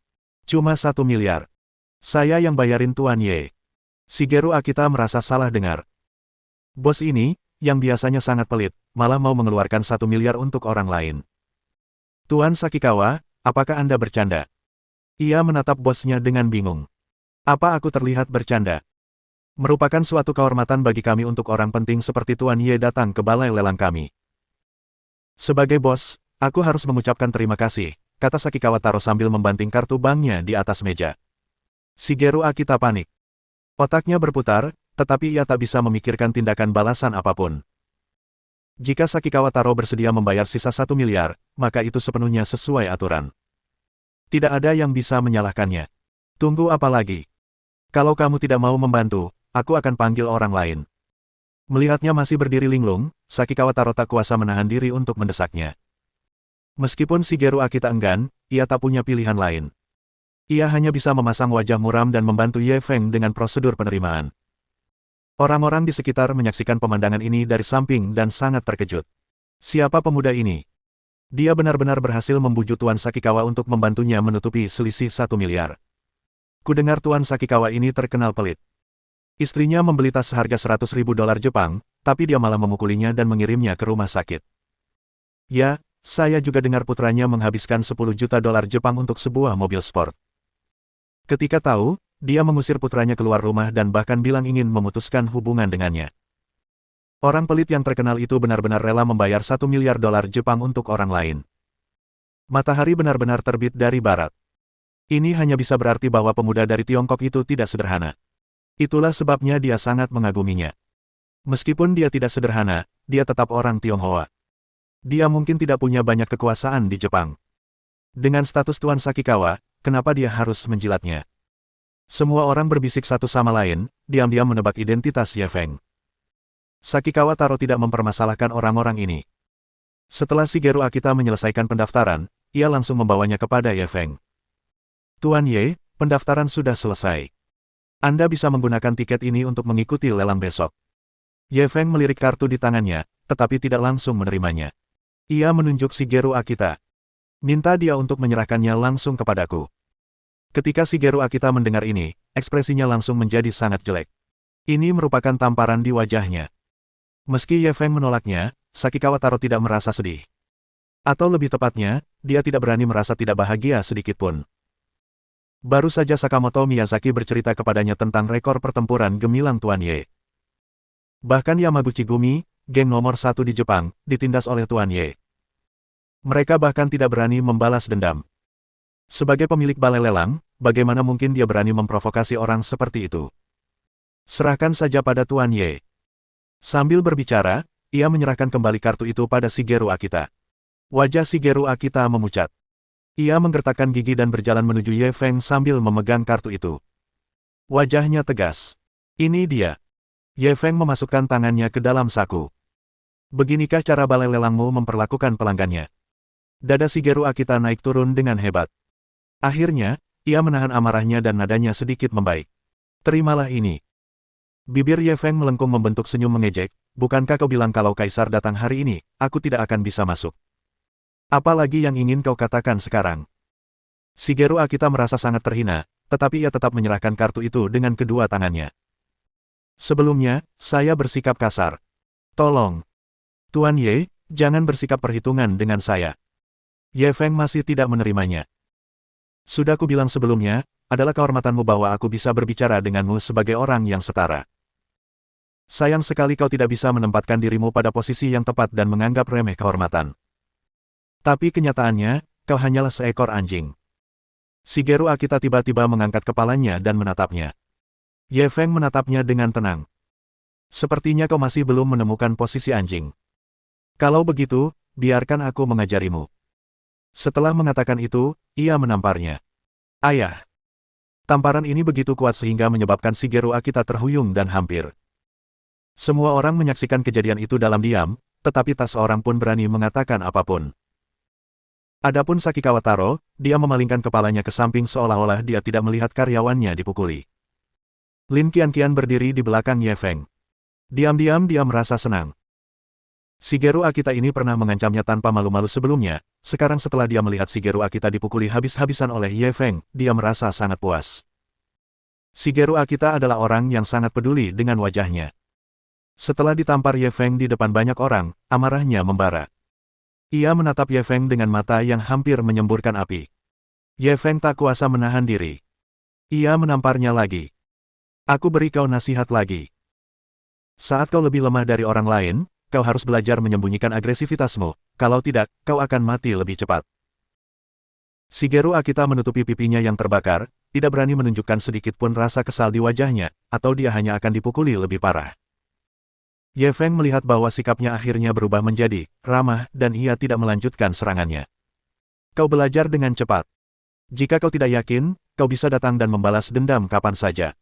Cuma 1 miliar. Saya yang bayarin Tuan Ye. Shigeru Akita merasa salah dengar. Bos ini, yang biasanya sangat pelit, malah mau mengeluarkan 1 miliar untuk orang lain. Tuan Sakikawa, apakah Anda bercanda? Ia menatap bosnya dengan bingung. Apa aku terlihat bercanda? Merupakan suatu kehormatan bagi kami untuk orang penting seperti Tuan Ye datang ke balai lelang kami. Sebagai bos, aku harus mengucapkan terima kasih, kata Sakikawa Taro sambil membanting kartu banknya di atas meja. Shigeru Akita panik. Otaknya berputar, tetapi ia tak bisa memikirkan tindakan balasan apapun. Jika Sakikawa Taro bersedia membayar sisa 1 miliar, maka itu sepenuhnya sesuai aturan. Tidak ada yang bisa menyalahkannya. Tunggu apa lagi? Kalau kamu tidak mau membantu, aku akan panggil orang lain. Melihatnya masih berdiri linglung, Sakikawa Taro tak kuasa menahan diri untuk mendesaknya. Meskipun Shigeru Akita enggan, ia tak punya pilihan lain. Ia hanya bisa memasang wajah muram dan membantu Ye Feng dengan prosedur penerimaan. Orang-orang di sekitar menyaksikan pemandangan ini dari samping dan sangat terkejut. Siapa pemuda ini? Dia benar-benar berhasil membujuk Tuan Sakikawa untuk membantunya menutupi selisih 1 miliar. Kudengar Tuan Sakikawa ini terkenal pelit. Istrinya membeli tas seharga 100.000 dolar Jepang, tapi dia malah memukulinya dan mengirimnya ke rumah sakit. Ya, saya juga dengar putranya menghabiskan 10 juta dolar Jepang untuk sebuah mobil sport. Ketika tahu, dia mengusir putranya keluar rumah dan bahkan bilang ingin memutuskan hubungan dengannya. Orang pelit yang terkenal itu benar-benar rela membayar 1 miliar dolar Jepang untuk orang lain. Matahari benar-benar terbit dari barat. Ini hanya bisa berarti bahwa pemuda dari Tiongkok itu tidak sederhana. Itulah sebabnya dia sangat mengaguminya. Meskipun dia tidak sederhana, dia tetap orang Tionghoa. Dia mungkin tidak punya banyak kekuasaan di Jepang. Dengan status Tuan Sakikawa, kenapa dia harus menjilatnya? Semua orang berbisik satu sama lain, diam-diam menebak identitas Ye Feng. Sakikawa Taro tidak mempermasalahkan orang-orang ini. Setelah Shigeru Akita menyelesaikan pendaftaran, ia langsung membawanya kepada Ye Feng. Tuan Ye, pendaftaran sudah selesai. Anda bisa menggunakan tiket ini untuk mengikuti lelang besok. Ye Feng melirik kartu di tangannya, tetapi tidak langsung menerimanya. Ia menunjuk Shigeru Akita. Minta dia untuk menyerahkannya langsung kepadaku. Ketika Shigeru Akita mendengar ini, ekspresinya langsung menjadi sangat jelek. Ini merupakan tamparan di wajahnya. Meski Ye Feng menolaknya, Sakikawa Taro tidak merasa sedih. Atau lebih tepatnya, dia tidak berani merasa tidak bahagia sedikitpun. Baru saja Sakamoto Miyazaki bercerita kepadanya tentang rekor pertempuran gemilang Tuan Ye. Bahkan Yamaguchi Gumi, geng nomor 1 di Jepang, ditindas oleh Tuan Ye. Mereka bahkan tidak berani membalas dendam. Sebagai pemilik balai lelang, bagaimana mungkin dia berani memprovokasi orang seperti itu? Serahkan saja pada Tuan Ye. Sambil berbicara, ia menyerahkan kembali kartu itu pada Shigeru Akita. Wajah Shigeru Akita memucat. Ia menggertakkan gigi dan berjalan menuju Ye Feng sambil memegang kartu itu. Wajahnya tegas. Ini dia. Ye Feng memasukkan tangannya ke dalam saku. Beginikah cara balai lelangmu memperlakukan pelanggannya? Dada Shigeru Akita naik turun dengan hebat. Akhirnya, ia menahan amarahnya dan nadanya sedikit membaik. Terimalah ini. Bibir Ye Feng melengkung membentuk senyum mengejek, bukankah kau bilang kalau kaisar datang hari ini, aku tidak akan bisa masuk? Apalagi yang ingin kau katakan sekarang? Shigeru Akita merasa sangat terhina, tetapi ia tetap menyerahkan kartu itu dengan kedua tangannya. Sebelumnya, saya bersikap kasar. Tolong. Tuan Ye, jangan bersikap perhitungan dengan saya. Ye Feng masih tidak menerimanya. Sudah ku bilang sebelumnya, adalah kehormatanmu bahwa aku bisa berbicara denganmu sebagai orang yang setara. Sayang sekali kau tidak bisa menempatkan dirimu pada posisi yang tepat dan menganggap remeh kehormatan. Tapi kenyataannya, kau hanyalah seekor anjing. Shigeru Akita tiba-tiba mengangkat kepalanya dan menatapnya. Ye Feng menatapnya dengan tenang. Sepertinya kau masih belum menemukan posisi anjing. Kalau begitu, biarkan aku mengajarimu. Setelah mengatakan itu, ia menamparnya. Ayah. Tamparan ini begitu kuat sehingga menyebabkan Shigeru Akita terhuyung dan hampir. Semua orang menyaksikan kejadian itu dalam diam, tetapi tak seorang pun berani mengatakan apapun. Adapun Sakikawa Taro, dia memalingkan kepalanya ke samping seolah-olah dia tidak melihat karyawannya dipukuli. Lin Qianqian berdiri di belakang Ye Feng. Diam-diam dia merasa senang. Shigeru Akita ini pernah mengancamnya tanpa malu-malu sebelumnya, sekarang setelah dia melihat Shigeru Akita dipukuli habis-habisan oleh Ye Feng, dia merasa sangat puas. Shigeru Akita adalah orang yang sangat peduli dengan wajahnya. Setelah ditampar Ye Feng di depan banyak orang, amarahnya membara. Ia menatap Ye Feng dengan mata yang hampir menyemburkan api. Ye Feng tak kuasa menahan diri. Ia menamparnya lagi. Aku beri kau nasihat lagi. Saat kau lebih lemah dari orang lain, kau harus belajar menyembunyikan agresivitasmu, kalau tidak, kau akan mati lebih cepat. Shigeru Akita menutupi pipinya yang terbakar, tidak berani menunjukkan sedikit pun rasa kesal di wajahnya, atau dia hanya akan dipukuli lebih parah. Ye Feng melihat bahwa sikapnya akhirnya berubah menjadi ramah dan ia tidak melanjutkan serangannya. Kau belajar dengan cepat. Jika kau tidak yakin, kau bisa datang dan membalas dendam kapan saja.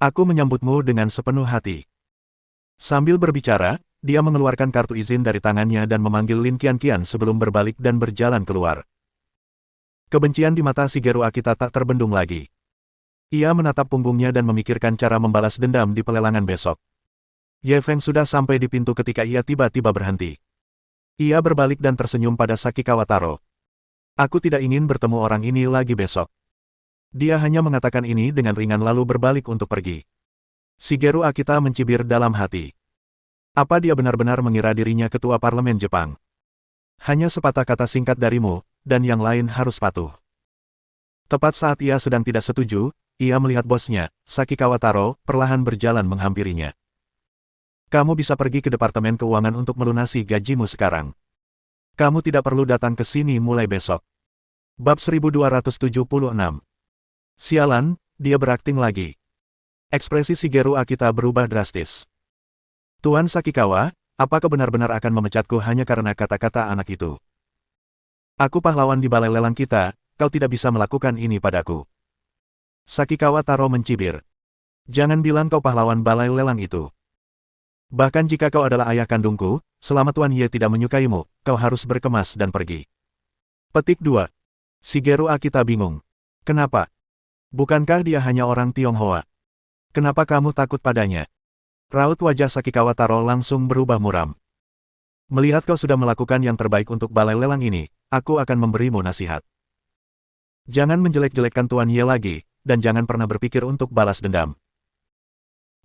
Aku menyambutmu dengan sepenuh hati. Sambil berbicara, dia mengeluarkan kartu izin dari tangannya dan memanggil Lin Qianqian sebelum berbalik dan berjalan keluar. Kebencian di mata Shigeru Akita tak terbendung lagi. Ia menatap punggungnya dan memikirkan cara membalas dendam di pelelangan besok. Ye Feng sudah sampai di pintu ketika ia tiba-tiba berhenti. Ia berbalik dan tersenyum pada Sakikawa Taro. Aku tidak ingin bertemu orang ini lagi besok. Dia hanya mengatakan ini dengan ringan lalu berbalik untuk pergi. Shigeru Akita mencibir dalam hati. Apa dia benar-benar mengira dirinya ketua parlemen Jepang? Hanya sepatah kata singkat darimu, dan yang lain harus patuh. Tepat saat ia sedang tidak setuju, ia melihat bosnya, Sakikawa Taro, perlahan berjalan menghampirinya. Kamu bisa pergi ke Departemen Keuangan untuk melunasi gajimu sekarang. Kamu tidak perlu datang ke sini mulai besok. Bab 1276. Sialan, dia berakting lagi. Ekspresi Shigeru Akita berubah drastis. Tuan Sakikawa, apakah benar-benar akan memecatku hanya karena kata-kata anak itu? Aku pahlawan di balai lelang kita, kau tidak bisa melakukan ini padaku. Sakikawa Taro mencibir. Jangan bilang kau pahlawan balai lelang itu. Bahkan jika kau adalah ayah kandungku, selama Tuan Ye tidak menyukaimu, kau harus berkemas dan pergi. Petik 2. Shigeru Akita bingung. Kenapa? Bukankah dia hanya orang Tionghoa? Kenapa kamu takut padanya? Raut wajah Sakikawa Taro langsung berubah muram. Melihat kau sudah melakukan yang terbaik untuk balai lelang ini, aku akan memberimu nasihat. Jangan menjelek-jelekkan Tuan Ye lagi, dan jangan pernah berpikir untuk balas dendam.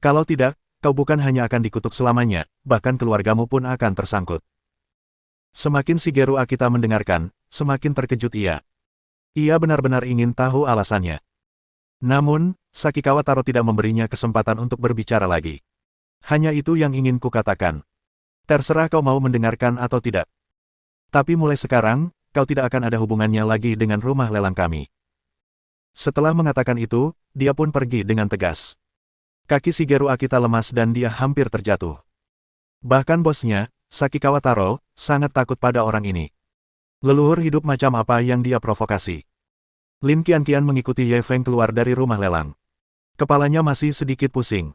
Kalau tidak, kau bukan hanya akan dikutuk selamanya, bahkan keluargamu pun akan tersangkut. Semakin Shigeru Akita mendengarkan, semakin terkejut ia. Ia benar-benar ingin tahu alasannya. Namun, Sakikawa Taro tidak memberinya kesempatan untuk berbicara lagi. Hanya itu yang ingin kukatakan. Terserah kau mau mendengarkan atau tidak. Tapi mulai sekarang, kau tidak akan ada hubungannya lagi dengan rumah lelang kami. Setelah mengatakan itu, dia pun pergi dengan tegas. Kaki Shigeru Akita lemas dan dia hampir terjatuh. Bahkan bosnya, Sakikawa Taro, sangat takut pada orang ini. Leluhur hidup macam apa yang dia provokasi. Lin Qianqian mengikuti Ye Feng keluar dari rumah lelang. Kepalanya masih sedikit pusing.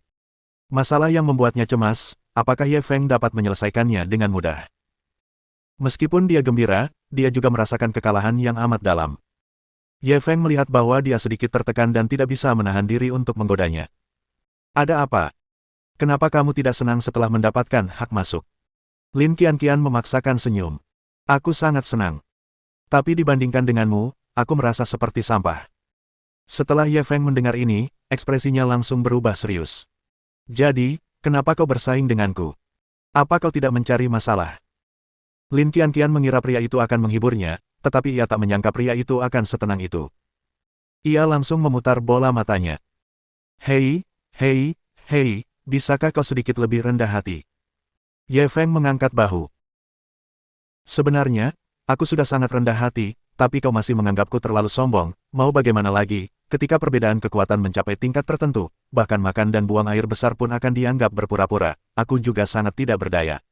Masalah yang membuatnya cemas, apakah Ye Feng dapat menyelesaikannya dengan mudah? Meskipun dia gembira, dia juga merasakan kekalahan yang amat dalam. Ye Feng melihat bahwa dia sedikit tertekan dan tidak bisa menahan diri untuk menggodanya. Ada apa? Kenapa kamu tidak senang setelah mendapatkan hak masuk? Lin Qianqian memaksakan senyum. Aku sangat senang. Tapi dibandingkan denganmu, aku merasa seperti sampah. Setelah Ye Feng mendengar ini, ekspresinya langsung berubah serius. Jadi, kenapa kau bersaing denganku? Apa kau tidak mencari masalah? Lin Qianqian mengira pria itu akan menghiburnya, tetapi ia tak menyangka pria itu akan setenang itu. Ia langsung memutar bola matanya. Hei, hei, hei, bisakah kau sedikit lebih rendah hati? Ye Feng mengangkat bahu. Sebenarnya, aku sudah sangat rendah hati, tapi kau masih menganggapku terlalu sombong. Mau bagaimana lagi, ketika perbedaan kekuatan mencapai tingkat tertentu, bahkan makan dan buang air besar pun akan dianggap berpura-pura, aku juga sangat tidak berdaya.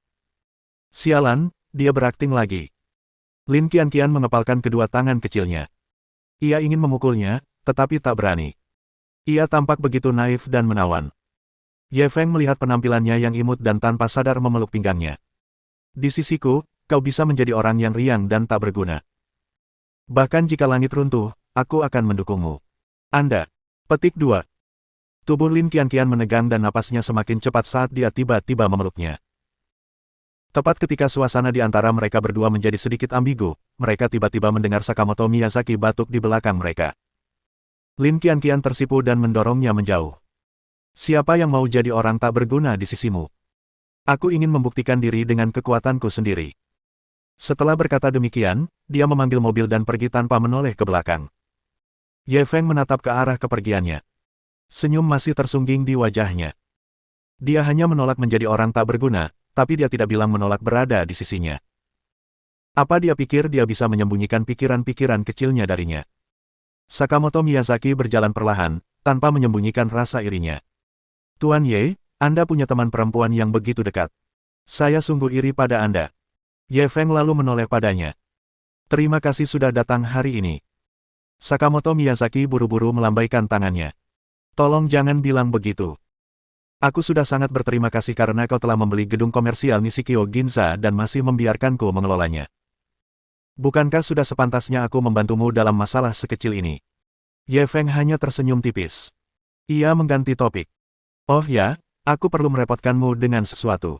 Sialan, dia berakting lagi. Lin Qianqian mengepalkan kedua tangan kecilnya. Ia ingin memukulnya, tetapi tak berani. Ia tampak begitu naif dan menawan. Ye Feng melihat penampilannya yang imut dan tanpa sadar memeluk pinggangnya. Di sisiku, kau bisa menjadi orang yang riang dan tak berguna. Bahkan jika langit runtuh, aku akan mendukungmu. Anda. Petik 2. Tubuh Lin Qianqian menegang dan napasnya semakin cepat saat dia tiba-tiba memeluknya. Tepat ketika suasana di antara mereka berdua menjadi sedikit ambigu, mereka tiba-tiba mendengar Sakamoto Miyazaki batuk di belakang mereka. Lin Qianqian tersipu dan mendorongnya menjauh. Siapa yang mau jadi orang tak berguna di sisimu? Aku ingin membuktikan diri dengan kekuatanku sendiri. Setelah berkata demikian, dia memanggil mobil dan pergi tanpa menoleh ke belakang. Ye Feng menatap ke arah kepergiannya. Senyum masih tersungging di wajahnya. Dia hanya menolak menjadi orang tak berguna, tapi dia tidak bilang menolak berada di sisinya. Apa dia pikir dia bisa menyembunyikan pikiran-pikiran kecilnya darinya? Sakamoto Miyazaki berjalan perlahan, tanpa menyembunyikan rasa irinya. Tuan Ye, Anda punya teman perempuan yang begitu dekat. Saya sungguh iri pada Anda. Ye Feng lalu menoleh padanya. Terima kasih sudah datang hari ini. Sakamoto Miyazaki buru-buru melambaikan tangannya. Tolong jangan bilang begitu. Aku sudah sangat berterima kasih karena kau telah membeli gedung komersial Nishikyo Ginza dan masih membiarkanku mengelolanya. Bukankah sudah sepantasnya aku membantumu dalam masalah sekecil ini? Ye Feng hanya tersenyum tipis. Ia mengganti topik. Oh ya, aku perlu merepotkanmu dengan sesuatu.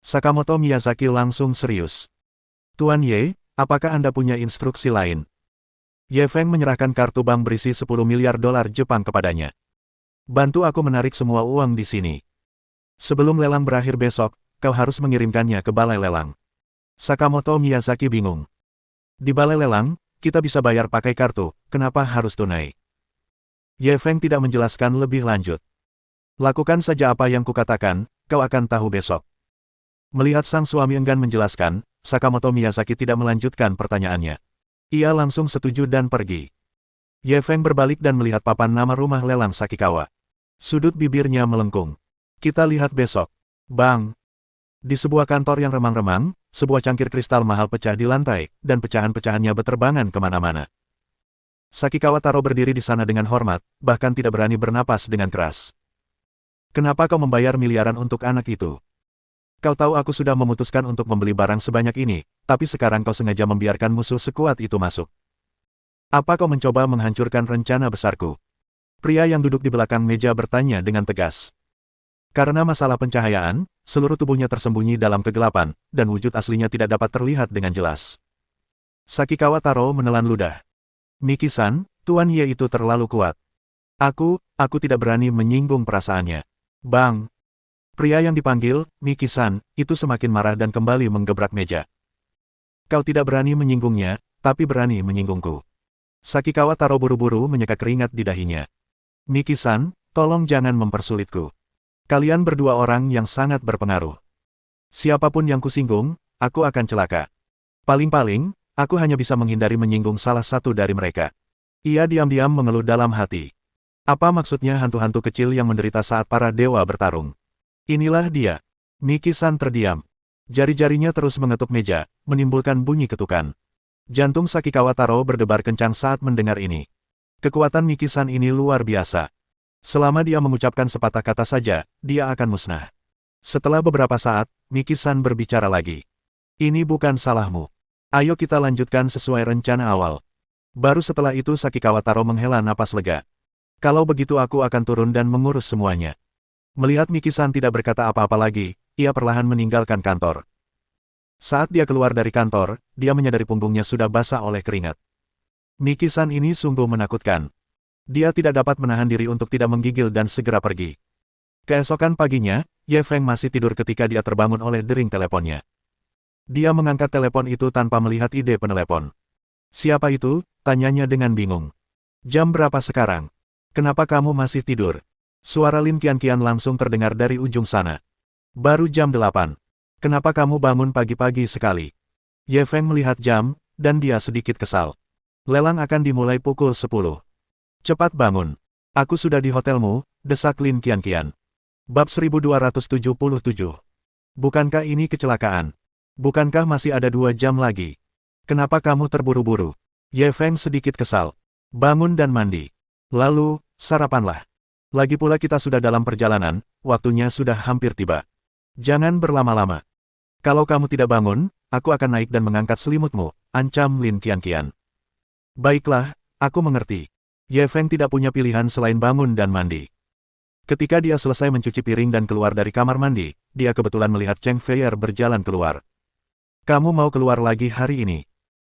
Sakamoto Miyazaki langsung serius. Tuan Ye, apakah Anda punya instruksi lain? Ye Feng menyerahkan kartu bank berisi 10 miliar dolar Jepang kepadanya. Bantu aku menarik semua uang di sini. Sebelum lelang berakhir besok, kau harus mengirimkannya ke balai lelang. Sakamoto Miyazaki bingung. Di balai lelang, kita bisa bayar pakai kartu, kenapa harus tunai? Ye Feng tidak menjelaskan lebih lanjut. Lakukan saja apa yang kukatakan, kau akan tahu besok. Melihat sang suami enggan menjelaskan, Sakamoto Miyazaki tidak melanjutkan pertanyaannya. Ia langsung setuju dan pergi. Ye Feng berbalik dan melihat papan nama rumah lelang Sakikawa. Sudut bibirnya melengkung. Kita lihat besok. Bang! Di sebuah kantor yang remang-remang, sebuah cangkir kristal mahal pecah di lantai, dan pecahan-pecahannya berterbangan kemana-mana. Sakikawa Taro berdiri di sana dengan hormat, bahkan tidak berani bernapas dengan keras. Kenapa kau membayar miliaran untuk anak itu? Kau tahu aku sudah memutuskan untuk membeli barang sebanyak ini, tapi sekarang kau sengaja membiarkan musuh sekuat itu masuk. Apa kau mencoba menghancurkan rencana besarku? Pria yang duduk di belakang meja bertanya dengan tegas. Karena masalah pencahayaan, seluruh tubuhnya tersembunyi dalam kegelapan, dan wujud aslinya tidak dapat terlihat dengan jelas. Sakikawa Taro menelan ludah. Miki-san, Tuan Ye itu terlalu kuat. Aku tidak berani menyinggung perasaannya. Bang! Pria yang dipanggil, Miki-san, itu semakin marah dan kembali menggebrak meja. Kau tidak berani menyinggungnya, tapi berani menyinggungku. Sakikawa Taro buru-buru menyeka keringat di dahinya. Miki-san, tolong jangan mempersulitku. Kalian berdua orang yang sangat berpengaruh. Siapapun yang kusinggung, aku akan celaka. Paling-paling, aku hanya bisa menghindari menyinggung salah satu dari mereka. Ia diam-diam mengeluh dalam hati. Apa maksudnya hantu-hantu kecil yang menderita saat para dewa bertarung? Inilah dia. Miki-san terdiam. Jari-jarinya terus mengetuk meja, menimbulkan bunyi ketukan. Jantung Sakikawa Taro berdebar kencang saat mendengar ini. Kekuatan Miki-san ini luar biasa. Selama dia mengucapkan sepatah kata saja, dia akan musnah. Setelah beberapa saat, Miki-san berbicara lagi. Ini bukan salahmu. Ayo kita lanjutkan sesuai rencana awal. Baru setelah itu Sakikawa Taro menghela napas lega. Kalau begitu aku akan turun dan mengurus semuanya. Melihat Miki-san tidak berkata apa-apa lagi, ia perlahan meninggalkan kantor. Saat dia keluar dari kantor, dia menyadari punggungnya sudah basah oleh keringat. Miki-san ini sungguh menakutkan. Dia tidak dapat menahan diri untuk tidak menggigil dan segera pergi. Keesokan paginya, Ye Feng masih tidur ketika dia terbangun oleh dering teleponnya. Dia mengangkat telepon itu tanpa melihat ide penelepon. Siapa itu? Tanyanya dengan bingung. Jam berapa sekarang? Kenapa kamu masih tidur? Suara Lin Qianqian langsung terdengar dari ujung sana. Baru jam 8. Kenapa kamu bangun pagi-pagi sekali? Ye Feng melihat jam, dan dia sedikit kesal. Lelang akan dimulai pukul 10. Cepat bangun. Aku sudah di hotelmu, desak Lin Qianqian. Bab 1277. Bukankah ini kecelakaan? Bukankah masih ada 2 jam lagi? Kenapa kamu terburu-buru? Ye Feng sedikit kesal. Bangun dan mandi. Lalu, sarapanlah. Lagi pula kita sudah dalam perjalanan, waktunya sudah hampir tiba. Jangan berlama-lama. Kalau kamu tidak bangun, aku akan naik dan mengangkat selimutmu, ancam Lin Qianqian. Baiklah, aku mengerti. Ye Feng tidak punya pilihan selain bangun dan mandi. Ketika dia selesai mencuci piring dan keluar dari kamar mandi, dia kebetulan melihat Cheng Feier berjalan keluar. Kamu mau keluar lagi hari ini?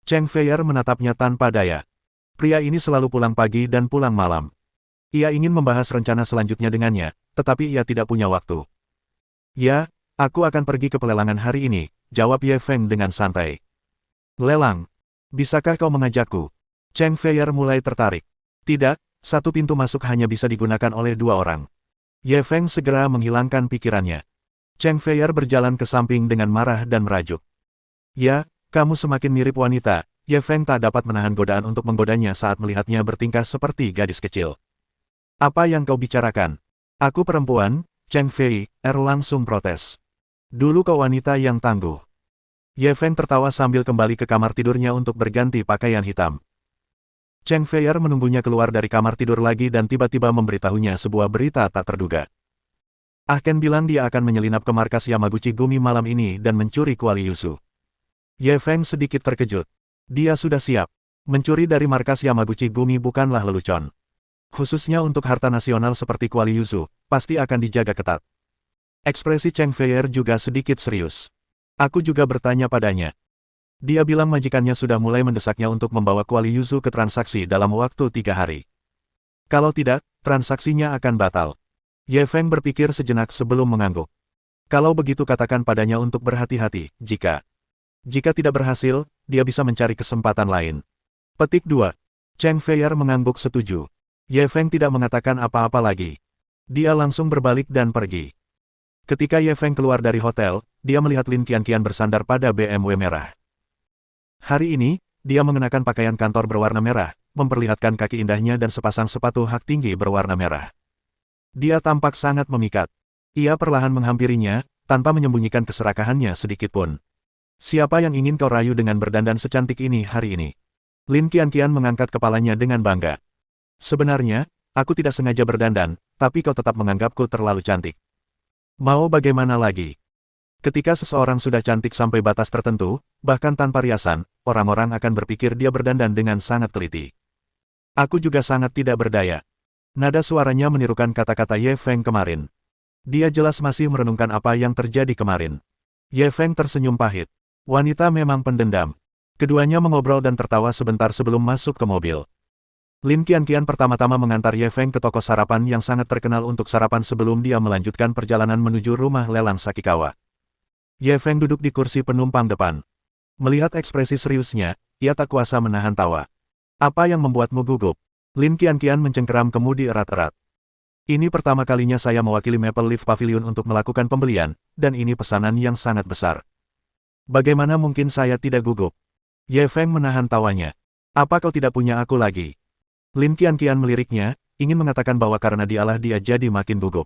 Cheng Feier menatapnya tanpa daya. Pria ini selalu pulang pagi dan pulang malam. Ia ingin membahas rencana selanjutnya dengannya, tetapi ia tidak punya waktu. Ya, aku akan pergi ke pelelangan hari ini, jawab Ye Feng dengan santai. Lelang? Bisakah kau mengajakku? Cheng Feier mulai tertarik. Tidak, satu pintu masuk hanya bisa digunakan oleh 2 orang. Ye Feng segera menghilangkan pikirannya. Cheng Feier berjalan ke samping dengan marah dan merajuk. Ya, kamu semakin mirip wanita. Ye Feng tak dapat menahan godaan untuk menggodanya saat melihatnya bertingkah seperti gadis kecil. Apa yang kau bicarakan? Aku perempuan, Cheng Feier langsung protes. Dulu kau wanita yang tangguh. Ye Feng tertawa sambil kembali ke kamar tidurnya untuk berganti pakaian hitam. Cheng Feier menunggunya keluar dari kamar tidur lagi dan tiba-tiba memberitahunya sebuah berita tak terduga. Ken bilang dia akan menyelinap ke markas Yamaguchi Gumi malam ini dan mencuri kuali Yuzu. Ye Feng sedikit terkejut. Dia sudah siap. Mencuri dari markas Yamaguchi Gumi bukanlah lelucon. Khususnya untuk harta nasional seperti kuali Yuzu, pasti akan dijaga ketat. Ekspresi Cheng Feier juga sedikit serius. Aku juga bertanya padanya. Dia bilang majikannya sudah mulai mendesaknya untuk membawa kuali Yuzu ke transaksi dalam waktu 3 hari. Kalau tidak, transaksinya akan batal. Ye Feng berpikir sejenak sebelum mengangguk. Kalau begitu katakan padanya untuk berhati-hati, jika tidak berhasil, dia bisa mencari kesempatan lain. Petik 2. Cheng Feier mengangguk setuju. Ye Feng tidak mengatakan apa-apa lagi. Dia langsung berbalik dan pergi. Ketika Ye Feng keluar dari hotel, dia melihat Lin Qianqian bersandar pada BMW merah. Hari ini, dia mengenakan pakaian kantor berwarna merah, memperlihatkan kaki indahnya dan sepasang sepatu hak tinggi berwarna merah. Dia tampak sangat memikat. Ia perlahan menghampirinya, tanpa menyembunyikan keserakahannya sedikitpun. Siapa yang ingin kau rayu dengan berdandan secantik ini hari ini? Lin Qianqian mengangkat kepalanya dengan bangga. Sebenarnya, aku tidak sengaja berdandan, tapi kau tetap menganggapku terlalu cantik. Mau bagaimana lagi? Ketika seseorang sudah cantik sampai batas tertentu, bahkan tanpa riasan, orang-orang akan berpikir dia berdandan dengan sangat teliti. Aku juga sangat tidak berdaya. Nada suaranya menirukan kata-kata Ye Feng kemarin. Dia jelas masih merenungkan apa yang terjadi kemarin. Ye Feng tersenyum pahit. Wanita memang pendendam. Keduanya mengobrol dan tertawa sebentar sebelum masuk ke mobil. Lin Qianqian pertama-tama mengantar Ye Feng ke toko sarapan yang sangat terkenal untuk sarapan sebelum dia melanjutkan perjalanan menuju rumah lelang Sakikawa. Ye Feng duduk di kursi penumpang depan. Melihat ekspresi seriusnya, ia tak kuasa menahan tawa. Apa yang membuatmu gugup? Lin Qianqian mencengkeram kemudi erat-erat. Ini pertama kalinya saya mewakili Maple Leaf Pavilion untuk melakukan pembelian, dan ini pesanan yang sangat besar. Bagaimana mungkin saya tidak gugup? Ye Feng menahan tawanya. Apa kau tidak punya aku lagi? Lin Qianqian meliriknya, ingin mengatakan bahwa karena dialah dia jadi makin gugup.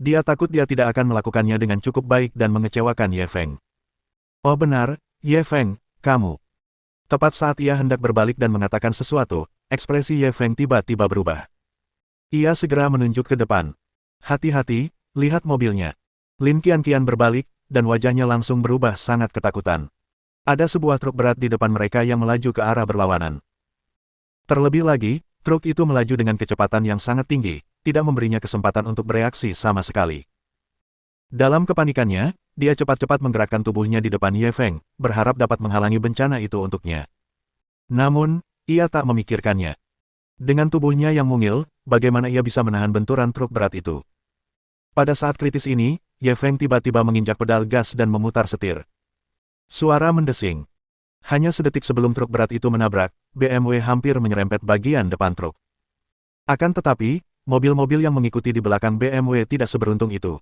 Dia takut dia tidak akan melakukannya dengan cukup baik dan mengecewakan Ye Feng. Oh benar, Ye Feng, kamu. Tepat saat ia hendak berbalik dan mengatakan sesuatu, ekspresi Ye Feng tiba-tiba berubah. Ia segera menunjuk ke depan. Hati-hati, lihat mobilnya. Lin Qianqian berbalik, dan wajahnya langsung berubah sangat ketakutan. Ada sebuah truk berat di depan mereka yang melaju ke arah berlawanan. Terlebih lagi, truk itu melaju dengan kecepatan yang sangat tinggi, tidak memberinya kesempatan untuk bereaksi sama sekali. Dalam kepanikannya, dia cepat-cepat menggerakkan tubuhnya di depan Ye Feng, berharap dapat menghalangi bencana itu untuknya. Namun, ia tak memikirkannya. Dengan tubuhnya yang mungil, bagaimana ia bisa menahan benturan truk berat itu? Pada saat kritis ini, Ye Feng tiba-tiba menginjak pedal gas dan memutar setir. Suara mendesing. Hanya sedetik sebelum truk berat itu menabrak, BMW hampir menyerempet bagian depan truk. Akan tetapi, mobil-mobil yang mengikuti di belakang BMW tidak seberuntung itu.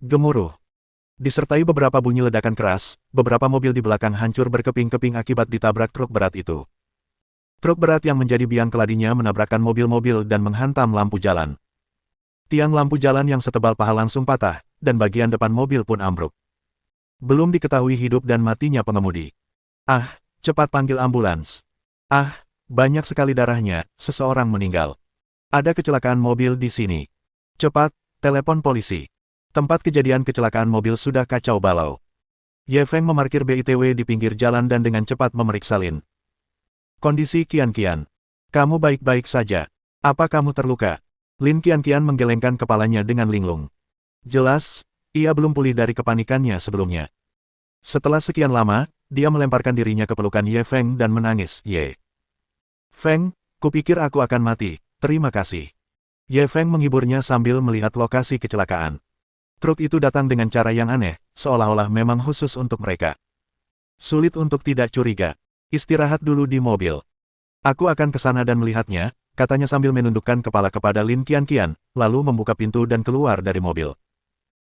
Gemuruh. Disertai beberapa bunyi ledakan keras, beberapa mobil di belakang hancur berkeping-keping akibat ditabrak truk berat itu. Truk berat yang menjadi biang keladinya menabrakkan mobil-mobil dan menghantam lampu jalan. Tiang lampu jalan yang setebal paha langsung patah, dan bagian depan mobil pun ambruk. Belum diketahui hidup dan matinya pengemudi. Ah, cepat panggil ambulans. Ah, banyak sekali darahnya, seseorang meninggal. Ada kecelakaan mobil di sini. Cepat, telepon polisi. Tempat kejadian kecelakaan mobil sudah kacau balau. Ye Feng memarkir BITW di pinggir jalan dan dengan cepat memeriksa Lin. Kondisi Qianqian. Kamu baik-baik saja. Apa kamu terluka? Lin Qianqian menggelengkan kepalanya dengan linglung. Jelas, ia belum pulih dari kepanikannya sebelumnya. Setelah sekian lama, dia melemparkan dirinya ke pelukan Ye Feng dan menangis. Ye Feng, kupikir aku akan mati, terima kasih. Ye Feng menghiburnya sambil melihat lokasi kecelakaan. Truk itu datang dengan cara yang aneh, seolah-olah memang khusus untuk mereka. Sulit untuk tidak curiga. Istirahat dulu di mobil. Aku akan ke sana dan melihatnya, katanya sambil menundukkan kepala kepada Lin Qianqian, lalu membuka pintu dan keluar dari mobil.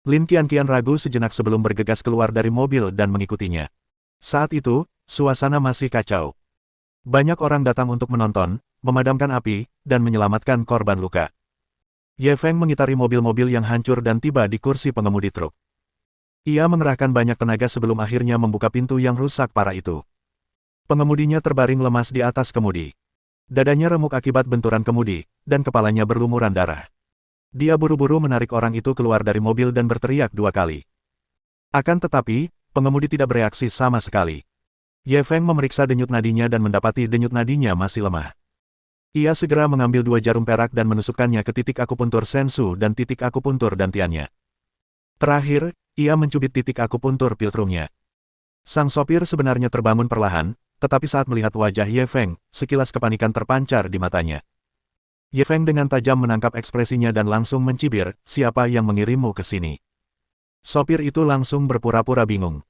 Lin Qianqian ragu sejenak sebelum bergegas keluar dari mobil dan mengikutinya. Saat itu, suasana masih kacau. Banyak orang datang untuk menonton, memadamkan api, dan menyelamatkan korban luka. Ye Feng mengitari mobil-mobil yang hancur dan tiba di kursi pengemudi truk. Ia mengerahkan banyak tenaga sebelum akhirnya membuka pintu yang rusak parah itu. Pengemudinya terbaring lemas di atas kemudi. Dadanya remuk akibat benturan kemudi, dan kepalanya berlumuran darah. Dia buru-buru menarik orang itu keluar dari mobil dan berteriak 2 kali. Akan tetapi, pengemudi tidak bereaksi sama sekali. Ye Feng memeriksa denyut nadinya dan mendapati denyut nadinya masih lemah. Ia segera mengambil 2 jarum perak dan menusukkannya ke titik akupuntur sensu dan titik akupuntur dantiannya. Terakhir, ia mencubit titik akupuntur piltrumnya. Sang sopir sebenarnya terbangun perlahan, tetapi saat melihat wajah Ye Feng, sekilas kepanikan terpancar di matanya. Ye Feng dengan tajam menangkap ekspresinya dan langsung mencibir, siapa yang mengirimmu ke sini? Sopir itu langsung berpura-pura bingung.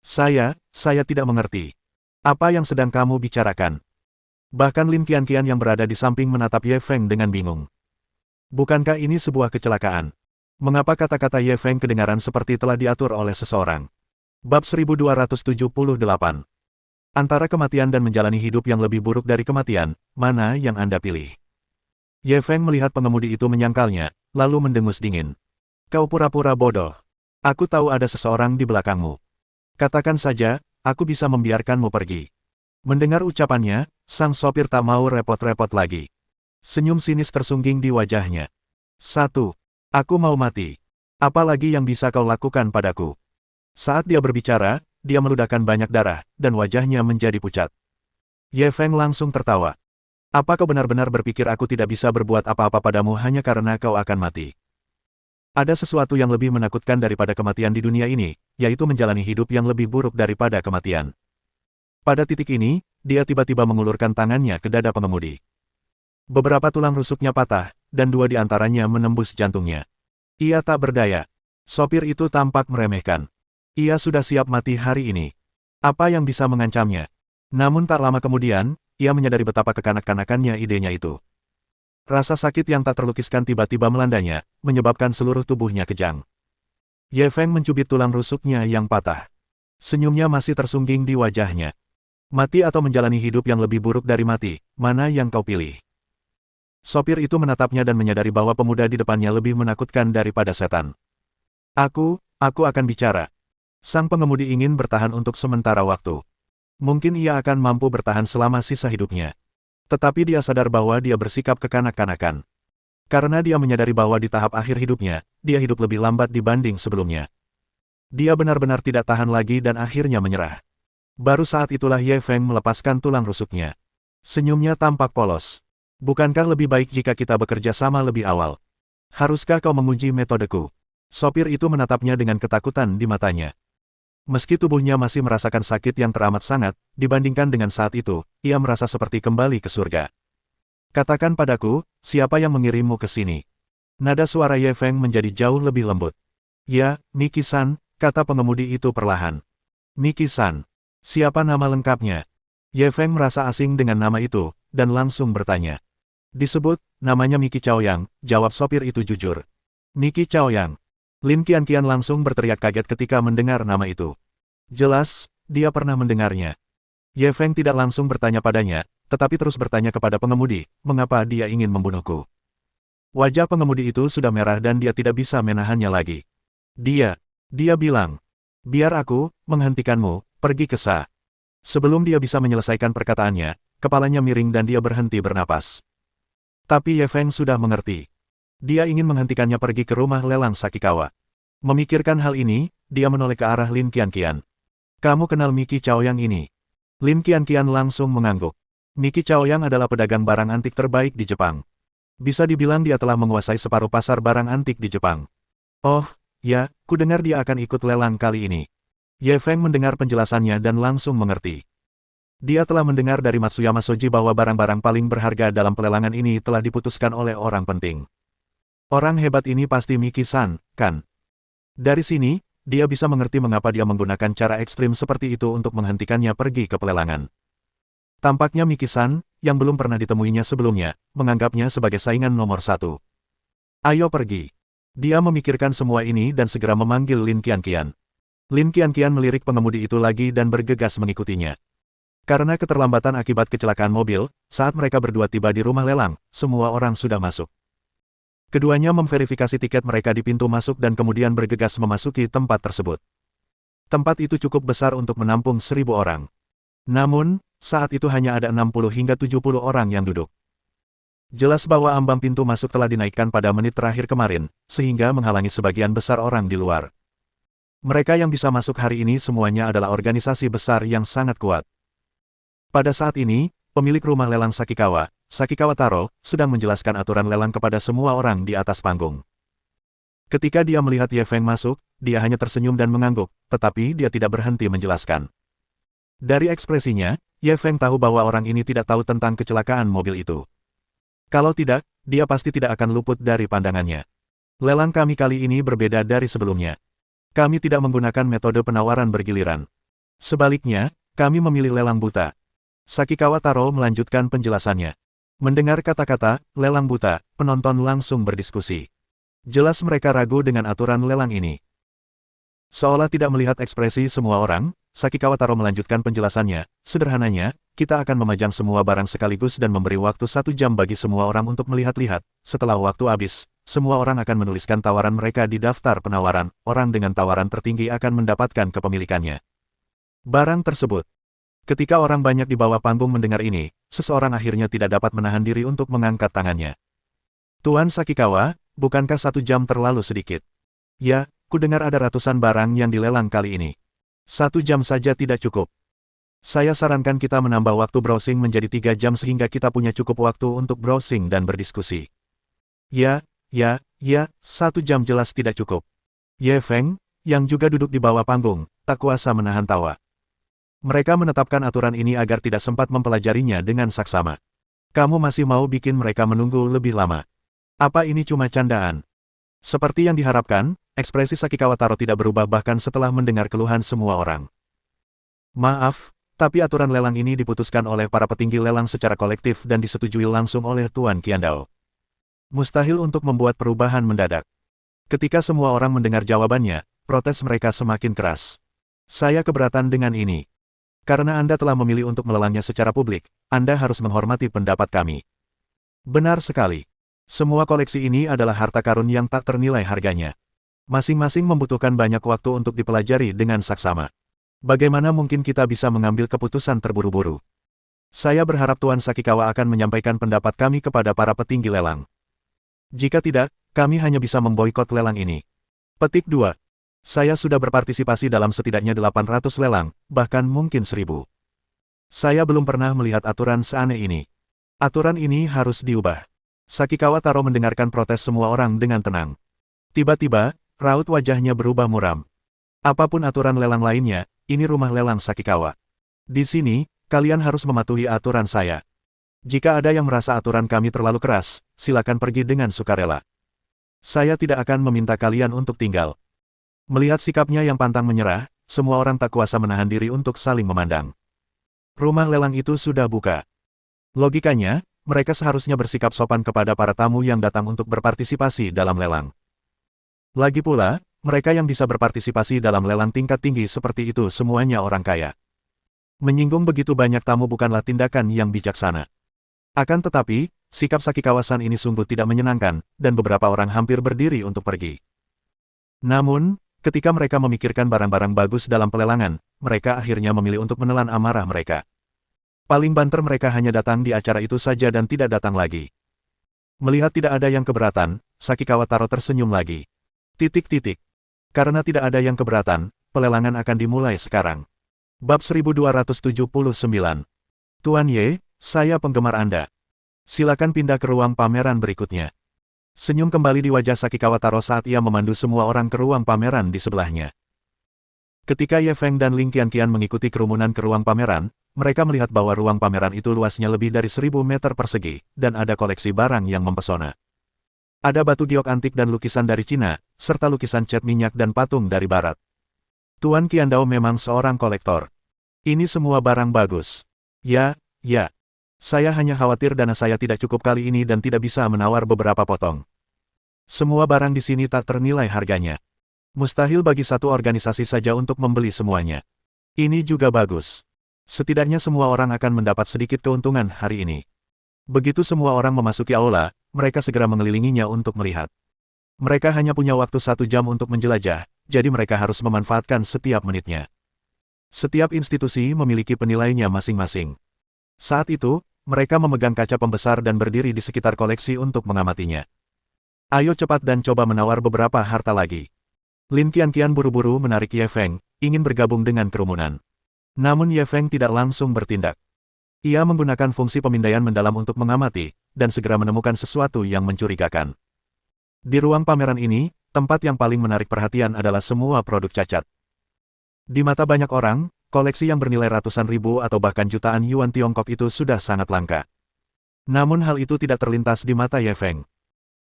Saya tidak mengerti. Apa yang sedang kamu bicarakan? Bahkan Lin Qianqian yang berada di samping menatap Ye Feng dengan bingung. Bukankah ini sebuah kecelakaan? Mengapa kata-kata Ye Feng kedengaran seperti telah diatur oleh seseorang? Bab 1278. Antara kematian dan menjalani hidup yang lebih buruk dari kematian, mana yang Anda pilih? Ye Feng melihat pengemudi itu menyangkalnya, lalu mendengus dingin. Kau pura-pura bodoh. Aku tahu ada seseorang di belakangmu. Katakan saja, aku bisa membiarkanmu pergi. Mendengar ucapannya, sang sopir tak mau repot-repot lagi. Senyum sinis tersungging di wajahnya. 1. Aku mau mati. Apa lagi yang bisa kau lakukan padaku? Saat dia berbicara, dia meludahkan banyak darah, dan wajahnya menjadi pucat. Ye Feng langsung tertawa. Apa kau benar-benar berpikir aku tidak bisa berbuat apa-apa padamu hanya karena kau akan mati? Ada sesuatu yang lebih menakutkan daripada kematian di dunia ini, yaitu menjalani hidup yang lebih buruk daripada kematian. Pada titik ini, dia tiba-tiba mengulurkan tangannya ke dada pengemudi. Beberapa tulang rusuknya patah, dan 2 di antaranya menembus jantungnya. Ia tak berdaya. Sopir itu tampak meremehkan. Ia sudah siap mati hari ini. Apa yang bisa mengancamnya? Namun tak lama kemudian, ia menyadari betapa kekanak-kanakannya idenya itu. Rasa sakit yang tak terlukiskan tiba-tiba melandanya, menyebabkan seluruh tubuhnya kejang. Ye Feng mencubit tulang rusuknya yang patah. Senyumnya masih tersungging di wajahnya. Mati atau menjalani hidup yang lebih buruk dari mati, mana yang kau pilih? Sopir itu menatapnya dan menyadari bahwa pemuda di depannya lebih menakutkan daripada setan. Aku akan bicara. Sang pengemudi ingin bertahan untuk sementara waktu. Mungkin ia akan mampu bertahan selama sisa hidupnya. Tetapi dia sadar bahwa dia bersikap kekanak-kanakan. Karena dia menyadari bahwa di tahap akhir hidupnya, dia hidup lebih lambat dibanding sebelumnya. Dia benar-benar tidak tahan lagi dan akhirnya menyerah. Baru saat itulah Ye Feng melepaskan tulang rusuknya. Senyumnya tampak polos. Bukankah lebih baik jika kita bekerja sama lebih awal? Haruskah kau menguji metodeku? Sopir itu menatapnya dengan ketakutan di matanya. Meski tubuhnya masih merasakan sakit yang teramat sangat, dibandingkan dengan saat itu, ia merasa seperti kembali ke surga. Katakan padaku, siapa yang mengirimmu ke sini? Nada suara Ye Feng menjadi jauh lebih lembut. Ya, Miki-san, kata pengemudi itu perlahan. Miki-san. Siapa nama lengkapnya? Ye Feng merasa asing dengan nama itu, dan langsung bertanya. Disebut, namanya Miki Chaoyang, jawab sopir itu jujur. Miki Chaoyang. Lin Qianqian langsung berteriak kaget ketika mendengar nama itu. Jelas, dia pernah mendengarnya. Ye Feng tidak langsung bertanya padanya, tetapi terus bertanya kepada pengemudi, mengapa dia ingin membunuhku. Wajah pengemudi itu sudah merah dan dia tidak bisa menahannya lagi. Dia bilang, biar aku menghentikanmu, pergi ke Sa. Sebelum dia bisa menyelesaikan perkataannya, kepalanya miring dan dia berhenti bernapas. Tapi Ye Feng sudah mengerti. Dia ingin menghentikannya pergi ke rumah lelang Sakikawa. Memikirkan hal ini, dia menoleh ke arah Lin Qianqian. Kamu kenal Miki Chaoyang ini? Lin Qianqian langsung mengangguk. Miki Chaoyang adalah pedagang barang antik terbaik di Jepang. Bisa dibilang dia telah menguasai separuh pasar barang antik di Jepang. Oh, ya, kudengar dia akan ikut lelang kali ini. Ye Feng mendengar penjelasannya dan langsung mengerti. Dia telah mendengar dari Matsuyama Shoji bahwa barang-barang paling berharga dalam pelelangan ini telah diputuskan oleh orang penting. Orang hebat ini pasti Miki-san, kan? Dari sini, dia bisa mengerti mengapa dia menggunakan cara ekstrim seperti itu untuk menghentikannya pergi ke pelelangan. Tampaknya Miki-san, yang belum pernah ditemuinya sebelumnya, menganggapnya sebagai saingan nomor satu. Ayo pergi. Dia memikirkan semua ini dan segera memanggil Lin Qianqian. Lin Qianqian melirik pengemudi itu lagi dan bergegas mengikutinya. Karena keterlambatan akibat kecelakaan mobil, saat mereka berdua tiba di rumah lelang, semua orang sudah masuk. Keduanya memverifikasi tiket mereka di pintu masuk dan kemudian bergegas memasuki tempat tersebut. Tempat itu cukup besar untuk menampung 1.000 orang. Namun, saat itu hanya ada 60 hingga 70 orang yang duduk. Jelas bahwa ambang pintu masuk telah dinaikkan pada menit terakhir kemarin, sehingga menghalangi sebagian besar orang di luar. Mereka yang bisa masuk hari ini semuanya adalah organisasi besar yang sangat kuat. Pada saat ini, pemilik rumah lelang Sakikawa, Sakikawa Taro, sedang menjelaskan aturan lelang kepada semua orang di atas panggung. Ketika dia melihat Ye Feng masuk, dia hanya tersenyum dan mengangguk, tetapi dia tidak berhenti menjelaskan. Dari ekspresinya, Ye Feng tahu bahwa orang ini tidak tahu tentang kecelakaan mobil itu. Kalau tidak, dia pasti tidak akan luput dari pandangannya. Lelang kami kali ini berbeda dari sebelumnya. Kami tidak menggunakan metode penawaran bergiliran. Sebaliknya, kami memilih lelang buta. Sakikawa Taro melanjutkan penjelasannya. Mendengar kata-kata, lelang buta, penonton langsung berdiskusi. Jelas mereka ragu dengan aturan lelang ini. Seolah tidak melihat ekspresi semua orang, Sakikawa Taro melanjutkan penjelasannya. Sederhananya, kita akan memajang semua barang sekaligus dan memberi waktu 1 jam bagi semua orang untuk melihat-lihat. Setelah waktu habis, semua orang akan menuliskan tawaran mereka di daftar penawaran. Orang dengan tawaran tertinggi akan mendapatkan kepemilikannya. Barang tersebut. Ketika orang banyak di bawah panggung mendengar ini, seseorang akhirnya tidak dapat menahan diri untuk mengangkat tangannya. Tuan Sakikawa, bukankah 1 jam terlalu sedikit? Ya, kudengar ada ratusan barang yang dilelang kali ini. 1 jam saja tidak cukup. Saya sarankan kita menambah waktu browsing menjadi 3 jam sehingga kita punya cukup waktu untuk browsing dan berdiskusi. Ya, 1 jam jelas tidak cukup. Ye Feng, yang juga duduk di bawah panggung, tak kuasa menahan tawa. Mereka menetapkan aturan ini agar tidak sempat mempelajarinya dengan saksama. Kamu masih mau bikin mereka menunggu lebih lama? Apa ini cuma candaan? Seperti yang diharapkan, ekspresi Sakikawa Taro tidak berubah bahkan setelah mendengar keluhan semua orang. Maaf, tapi aturan lelang ini diputuskan oleh para petinggi lelang secara kolektif dan disetujui langsung oleh Tuan Qiandao. Mustahil untuk membuat perubahan mendadak. Ketika semua orang mendengar jawabannya, protes mereka semakin keras. Saya keberatan dengan ini. Karena Anda telah memilih untuk melelangnya secara publik, Anda harus menghormati pendapat kami. Benar sekali. Semua koleksi ini adalah harta karun yang tak ternilai harganya. Masing-masing membutuhkan banyak waktu untuk dipelajari dengan saksama. Bagaimana mungkin kita bisa mengambil keputusan terburu-buru? Saya berharap Tuan Sakikawa akan menyampaikan pendapat kami kepada para petinggi lelang. Jika tidak, kami hanya bisa memboikot lelang ini. Petik 2. Saya sudah berpartisipasi dalam setidaknya 800 lelang, bahkan mungkin 1000. Saya belum pernah melihat aturan seaneh ini. Aturan ini harus diubah. Sakikawa Taro mendengarkan protes semua orang dengan tenang. Tiba-tiba, raut wajahnya berubah muram. Apapun aturan lelang lainnya, ini rumah lelang Sakikawa. Di sini, kalian harus mematuhi aturan saya. Jika ada yang merasa aturan kami terlalu keras, silakan pergi dengan sukarela. Saya tidak akan meminta kalian untuk tinggal. Melihat sikapnya yang pantang menyerah, semua orang tak kuasa menahan diri untuk saling memandang. Rumah lelang itu sudah buka. Logikanya, mereka seharusnya bersikap sopan kepada para tamu yang datang untuk berpartisipasi dalam lelang. Lagi pula, mereka yang bisa berpartisipasi dalam lelang tingkat tinggi seperti itu semuanya orang kaya. Menyinggung begitu banyak tamu bukanlah tindakan yang bijaksana. Akan tetapi, sikap Sakikawa-san ini sungguh tidak menyenangkan, dan beberapa orang hampir berdiri untuk pergi. Namun, ketika mereka memikirkan barang-barang bagus dalam pelelangan, mereka akhirnya memilih untuk menelan amarah mereka. Paling banter mereka hanya datang di acara itu saja dan tidak datang lagi. Melihat tidak ada yang keberatan, Sakikawa Taro tersenyum lagi. Karena tidak ada yang keberatan, pelelangan akan dimulai sekarang. Bab 1279. Tuan Ye, saya penggemar Anda. Silakan pindah ke ruang pameran berikutnya. Senyum kembali di wajah Sakikawa Taro saat ia memandu semua orang ke ruang pameran di sebelahnya. Ketika Ye Feng dan Lin Qianqian mengikuti kerumunan ke ruang pameran, mereka melihat bahwa ruang pameran itu luasnya lebih dari 1000 meter persegi, dan ada koleksi barang yang mempesona. Ada batu giok antik dan lukisan dari Cina, serta lukisan cat minyak dan patung dari Barat. Tuan Qiandao memang seorang kolektor. Ini semua barang bagus. Ya. Saya hanya khawatir dana saya tidak cukup kali ini dan tidak bisa menawar beberapa potong. Semua barang di sini tak ternilai harganya. Mustahil bagi satu organisasi saja untuk membeli semuanya. Ini juga bagus. Setidaknya semua orang akan mendapat sedikit keuntungan hari ini. Begitu semua orang memasuki aula, mereka segera mengelilinginya untuk melihat. Mereka hanya punya waktu 1 jam untuk menjelajah, jadi mereka harus memanfaatkan setiap menitnya. Setiap institusi memiliki penilainya masing-masing. Saat itu, mereka memegang kaca pembesar dan berdiri di sekitar koleksi untuk mengamatinya. Ayo cepat dan coba menawar beberapa harta lagi. Lin Qianqian buru-buru menarik Ye Feng, ingin bergabung dengan kerumunan. Namun Ye Feng tidak langsung bertindak. Ia menggunakan fungsi pemindaian mendalam untuk mengamati, dan segera menemukan sesuatu yang mencurigakan. Di ruang pameran ini, tempat yang paling menarik perhatian adalah semua produk cacat. Di mata banyak orang, koleksi yang bernilai ratusan ribu atau bahkan jutaan yuan Tiongkok itu sudah sangat langka. Namun hal itu tidak terlintas di mata Ye Feng.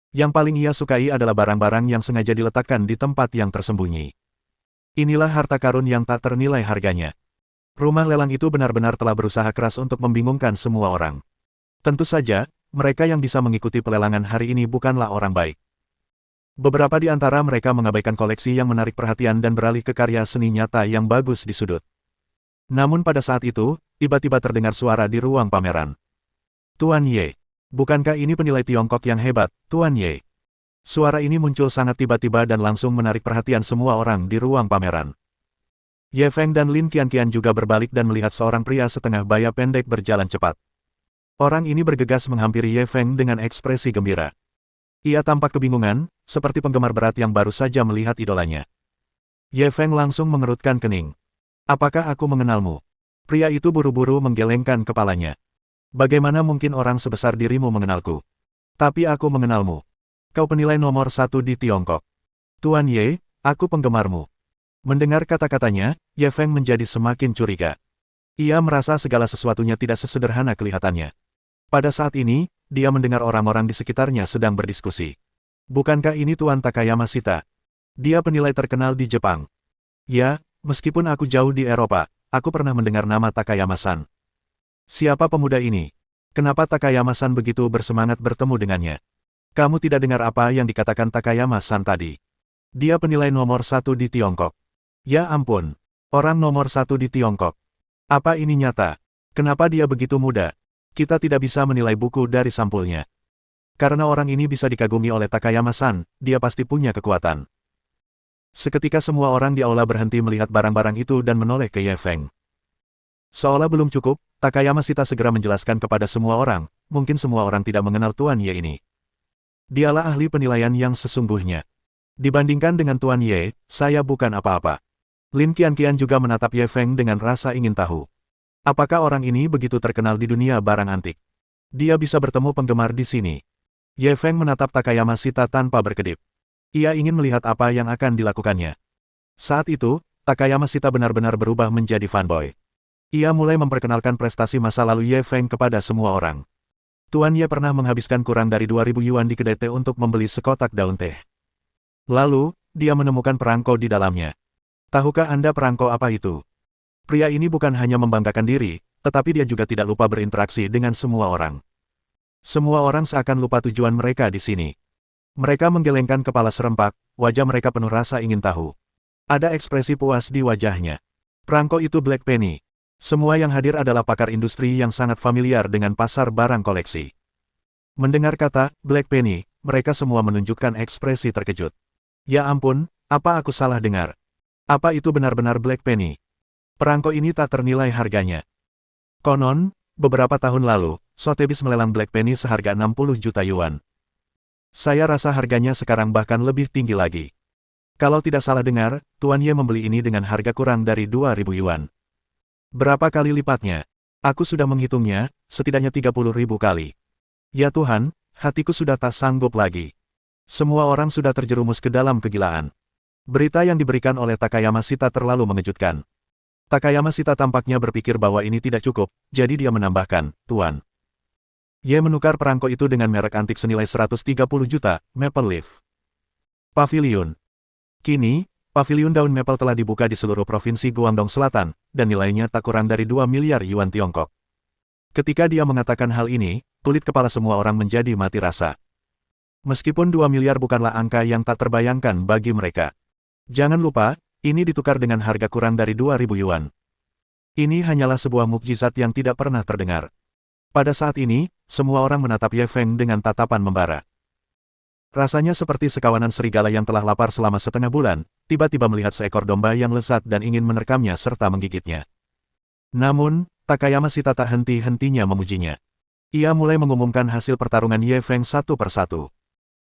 Yang paling ia sukai adalah barang-barang yang sengaja diletakkan di tempat yang tersembunyi. Inilah harta karun yang tak ternilai harganya. Rumah lelang itu benar-benar telah berusaha keras untuk membingungkan semua orang. Tentu saja, mereka yang bisa mengikuti pelelangan hari ini bukanlah orang baik. Beberapa di antara mereka mengabaikan koleksi yang menarik perhatian dan beralih ke karya seni nyata yang bagus di sudut. Namun pada saat itu, tiba-tiba terdengar suara di ruang pameran. Tuan Ye, bukankah ini penilai Tiongkok yang hebat, Tuan Ye? Suara ini muncul sangat tiba-tiba dan langsung menarik perhatian semua orang di ruang pameran. Ye Feng dan Lin Qianqian juga berbalik dan melihat seorang pria setengah baya pendek berjalan cepat. Orang ini bergegas menghampiri Ye Feng dengan ekspresi gembira. Ia tampak kebingungan, seperti penggemar berat yang baru saja melihat idolanya. Ye Feng langsung mengerutkan kening. Apakah aku mengenalmu? Pria itu buru-buru menggelengkan kepalanya. Bagaimana mungkin orang sebesar dirimu mengenalku? Tapi aku mengenalmu. Kau penilai nomor 1 di Tiongkok. Tuan Ye, aku penggemarmu. Mendengar kata-katanya, Ye Feng menjadi semakin curiga. Ia merasa segala sesuatunya tidak sesederhana kelihatannya. Pada saat ini, dia mendengar orang-orang di sekitarnya sedang berdiskusi. Bukankah ini Tuan Takayama Shita? Dia penilai terkenal di Jepang. Ya, meskipun aku jauh di Eropa, aku pernah mendengar nama Takayama-san. Siapa pemuda ini? Kenapa Takayama-san begitu bersemangat bertemu dengannya? Kamu tidak dengar apa yang dikatakan Takayama-san tadi? Dia penilai nomor 1 di Tiongkok. Ya ampun, orang nomor 1 di Tiongkok. Apa ini nyata? Kenapa dia begitu muda? Kita tidak bisa menilai buku dari sampulnya. Karena orang ini bisa dikagumi oleh Takayama-san, dia pasti punya kekuatan. Seketika semua orang di aula berhenti melihat barang-barang itu dan menoleh ke Ye Feng. Seolah belum cukup, Takayama Shita segera menjelaskan kepada semua orang, mungkin semua orang tidak mengenal Tuan Ye ini. Dialah ahli penilaian yang sesungguhnya. Dibandingkan dengan Tuan Ye, saya bukan apa-apa. Lin Qianqian juga menatap Ye Feng dengan rasa ingin tahu. Apakah orang ini begitu terkenal di dunia barang antik? Dia bisa bertemu penggemar di sini. Ye Feng menatap Takayama Shita tanpa berkedip. Ia ingin melihat apa yang akan dilakukannya. Saat itu, Takayama Shita benar-benar berubah menjadi fanboy. Ia mulai memperkenalkan prestasi masa lalu Ye Feng kepada semua orang. Tuan Ye pernah menghabiskan kurang dari 2.000 yuan di kedai teh untuk membeli sekotak daun teh. Lalu, dia menemukan perangko di dalamnya. Tahukah Anda perangko apa itu? Pria ini bukan hanya membanggakan diri, tetapi dia juga tidak lupa berinteraksi dengan semua orang. Semua orang seakan lupa tujuan mereka di sini. Mereka menggelengkan kepala serempak, wajah mereka penuh rasa ingin tahu. Ada ekspresi puas di wajahnya. Perangko itu Black Penny. Semua yang hadir adalah pakar industri yang sangat familiar dengan pasar barang koleksi. Mendengar kata Black Penny, mereka semua menunjukkan ekspresi terkejut. Ya ampun, apa aku salah dengar? Apa itu benar-benar Black Penny? Perangko ini tak ternilai harganya. Konon, beberapa tahun lalu, Sotheby's melelang Black Penny seharga 60 juta yuan. Saya rasa harganya sekarang bahkan lebih tinggi lagi. Kalau tidak salah dengar, Tuan Ye membeli ini dengan harga kurang dari 2.000 yuan. Berapa kali lipatnya? Aku sudah menghitungnya, setidaknya 30.000 kali. Ya Tuhan, hatiku sudah tak sanggup lagi. Semua orang sudah terjerumus ke dalam kegilaan. Berita yang diberikan oleh Takayama Shita terlalu mengejutkan. Takayama Shita tampaknya berpikir bahwa ini tidak cukup, jadi dia menambahkan, Tuan. Ye menukar perangko itu dengan merek antik senilai 130 juta, Maple Leaf. Pavilion. Kini, pavilion daun maple telah dibuka di seluruh provinsi Guangdong Selatan, dan nilainya tak kurang dari 2 miliar yuan Tiongkok. Ketika dia mengatakan hal ini, kulit kepala semua orang menjadi mati rasa. Meskipun 2 miliar bukanlah angka yang tak terbayangkan bagi mereka. Jangan lupa, ini ditukar dengan harga kurang dari 2.000 yuan. Ini hanyalah sebuah mukjizat yang tidak pernah terdengar. Pada saat ini, semua orang menatap Ye Feng dengan tatapan membara. Rasanya seperti sekawanan serigala yang telah lapar selama setengah bulan, tiba-tiba melihat seekor domba yang lezat dan ingin menerkamnya serta menggigitnya. Namun, Takayama Shita tak henti-hentinya memujinya. Ia mulai mengumumkan hasil pertarungan Ye Feng satu persatu.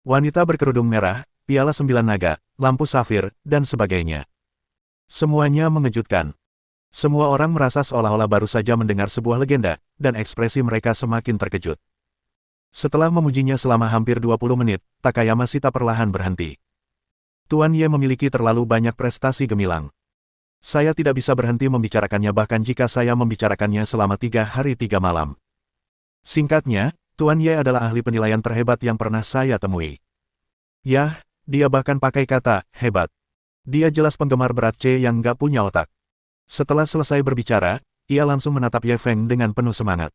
Wanita berkerudung merah, piala 9 naga, lampu safir, dan sebagainya. Semuanya mengejutkan. Semua orang merasa seolah-olah baru saja mendengar sebuah legenda, dan ekspresi mereka semakin terkejut. Setelah memujinya selama hampir 20 menit, Takayama Shita perlahan berhenti. Tuan Ye memiliki terlalu banyak prestasi gemilang. Saya tidak bisa berhenti membicarakannya bahkan jika saya membicarakannya selama 3 hari 3 malam. Singkatnya, Tuan Ye adalah ahli penilaian terhebat yang pernah saya temui. Yah, dia bahkan pakai kata, hebat. Dia jelas penggemar berat C yang gak punya otak. Setelah selesai berbicara, ia langsung menatap Ye Feng dengan penuh semangat.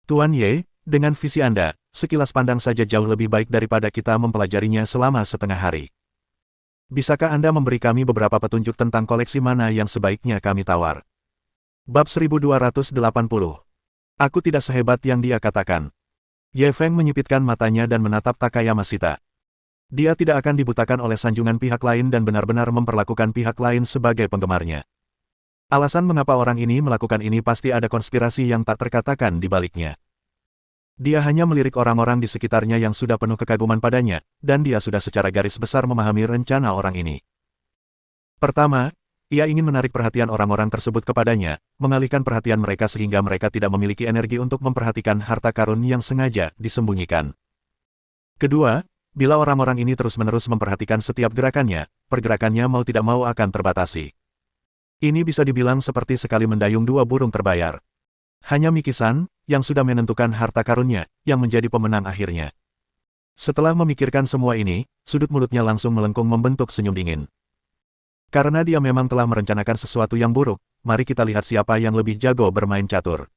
Tuan Ye, dengan visi Anda, sekilas pandang saja jauh lebih baik daripada kita mempelajarinya selama setengah hari. Bisakah Anda memberi kami beberapa petunjuk tentang koleksi mana yang sebaiknya kami tawar? Bab 1280. Aku tidak sehebat yang dia katakan. Ye Feng menyipitkan matanya dan menatap Takayama Shita. Dia tidak akan dibutakan oleh sanjungan pihak lain dan benar-benar memperlakukan pihak lain sebagai penggemarnya. Alasan mengapa orang ini melakukan ini pasti ada konspirasi yang tak terkatakan di baliknya. Dia hanya melirik orang-orang di sekitarnya yang sudah penuh kekaguman padanya, dan dia sudah secara garis besar memahami rencana orang ini. Pertama, ia ingin menarik perhatian orang-orang tersebut kepadanya, mengalihkan perhatian mereka sehingga mereka tidak memiliki energi untuk memperhatikan harta karun yang sengaja disembunyikan. Kedua, bila orang-orang ini terus-menerus memperhatikan setiap gerakannya, pergerakannya mau tidak mau akan terbatasi. Ini bisa dibilang seperti sekali mendayung 2 burung terbayar. Hanya Mikisan, yang sudah menentukan harta karunnya, yang menjadi pemenang akhirnya. Setelah memikirkan semua ini, sudut mulutnya langsung melengkung membentuk senyum dingin. Karena dia memang telah merencanakan sesuatu yang buruk, mari kita lihat siapa yang lebih jago bermain catur.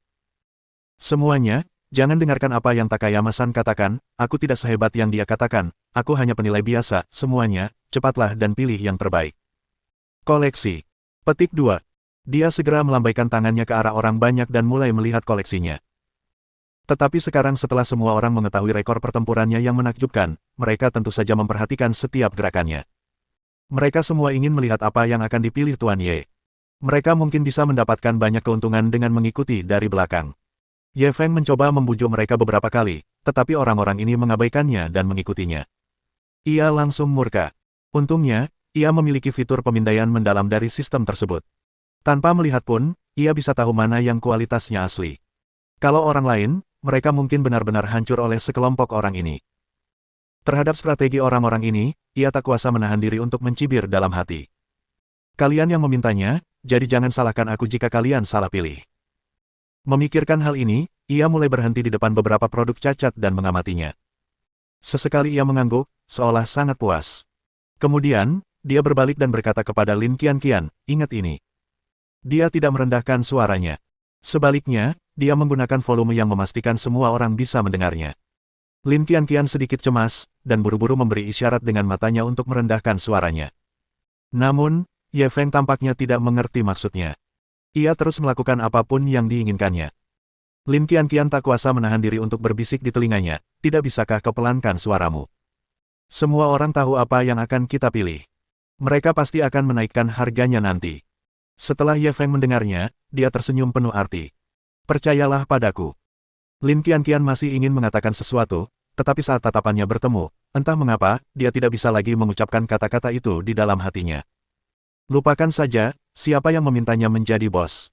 Semuanya, jangan dengarkan apa yang Takayama-san katakan, aku tidak sehebat yang dia katakan, aku hanya penilai biasa, semuanya, cepatlah dan pilih yang terbaik. Koleksi. Petik 2. Dia segera melambaikan tangannya ke arah orang banyak dan mulai melihat koleksinya. Tetapi sekarang setelah semua orang mengetahui rekor pertempurannya yang menakjubkan, mereka tentu saja memperhatikan setiap gerakannya. Mereka semua ingin melihat apa yang akan dipilih Tuan Ye. Mereka mungkin bisa mendapatkan banyak keuntungan dengan mengikuti dari belakang. Ye Feng mencoba membujuk mereka beberapa kali, tetapi orang-orang ini mengabaikannya dan mengikutinya. Ia langsung murka. Untungnya, ia memiliki fitur pemindaian mendalam dari sistem tersebut. Tanpa melihat pun, ia bisa tahu mana yang kualitasnya asli. Kalau orang lain, mereka mungkin benar-benar hancur oleh sekelompok orang ini. Terhadap strategi orang-orang ini, ia tak kuasa menahan diri untuk mencibir dalam hati. Kalian yang memintanya, jadi jangan salahkan aku jika kalian salah pilih. Memikirkan hal ini, ia mulai berhenti di depan beberapa produk cacat dan mengamatinya. Sesekali ia mengangguk, seolah sangat puas. Kemudian, dia berbalik dan berkata kepada Lin Qianqian, ingat ini. Dia tidak merendahkan suaranya. Sebaliknya, dia menggunakan volume yang memastikan semua orang bisa mendengarnya. Lin Qianqian sedikit cemas, dan buru-buru memberi isyarat dengan matanya untuk merendahkan suaranya. Namun, Ye Feng tampaknya tidak mengerti maksudnya. Ia terus melakukan apapun yang diinginkannya. Lin Qianqian tak kuasa menahan diri untuk berbisik di telinganya, tidak bisakah kau pelankan suaramu? Semua orang tahu apa yang akan kita pilih. Mereka pasti akan menaikkan harganya nanti. Setelah Ye Feng mendengarnya, dia tersenyum penuh arti. Percayalah padaku. Lin Qianqian masih ingin mengatakan sesuatu, tetapi saat tatapannya bertemu, entah mengapa, dia tidak bisa lagi mengucapkan kata-kata itu di dalam hatinya. Lupakan saja, siapa yang memintanya menjadi bos.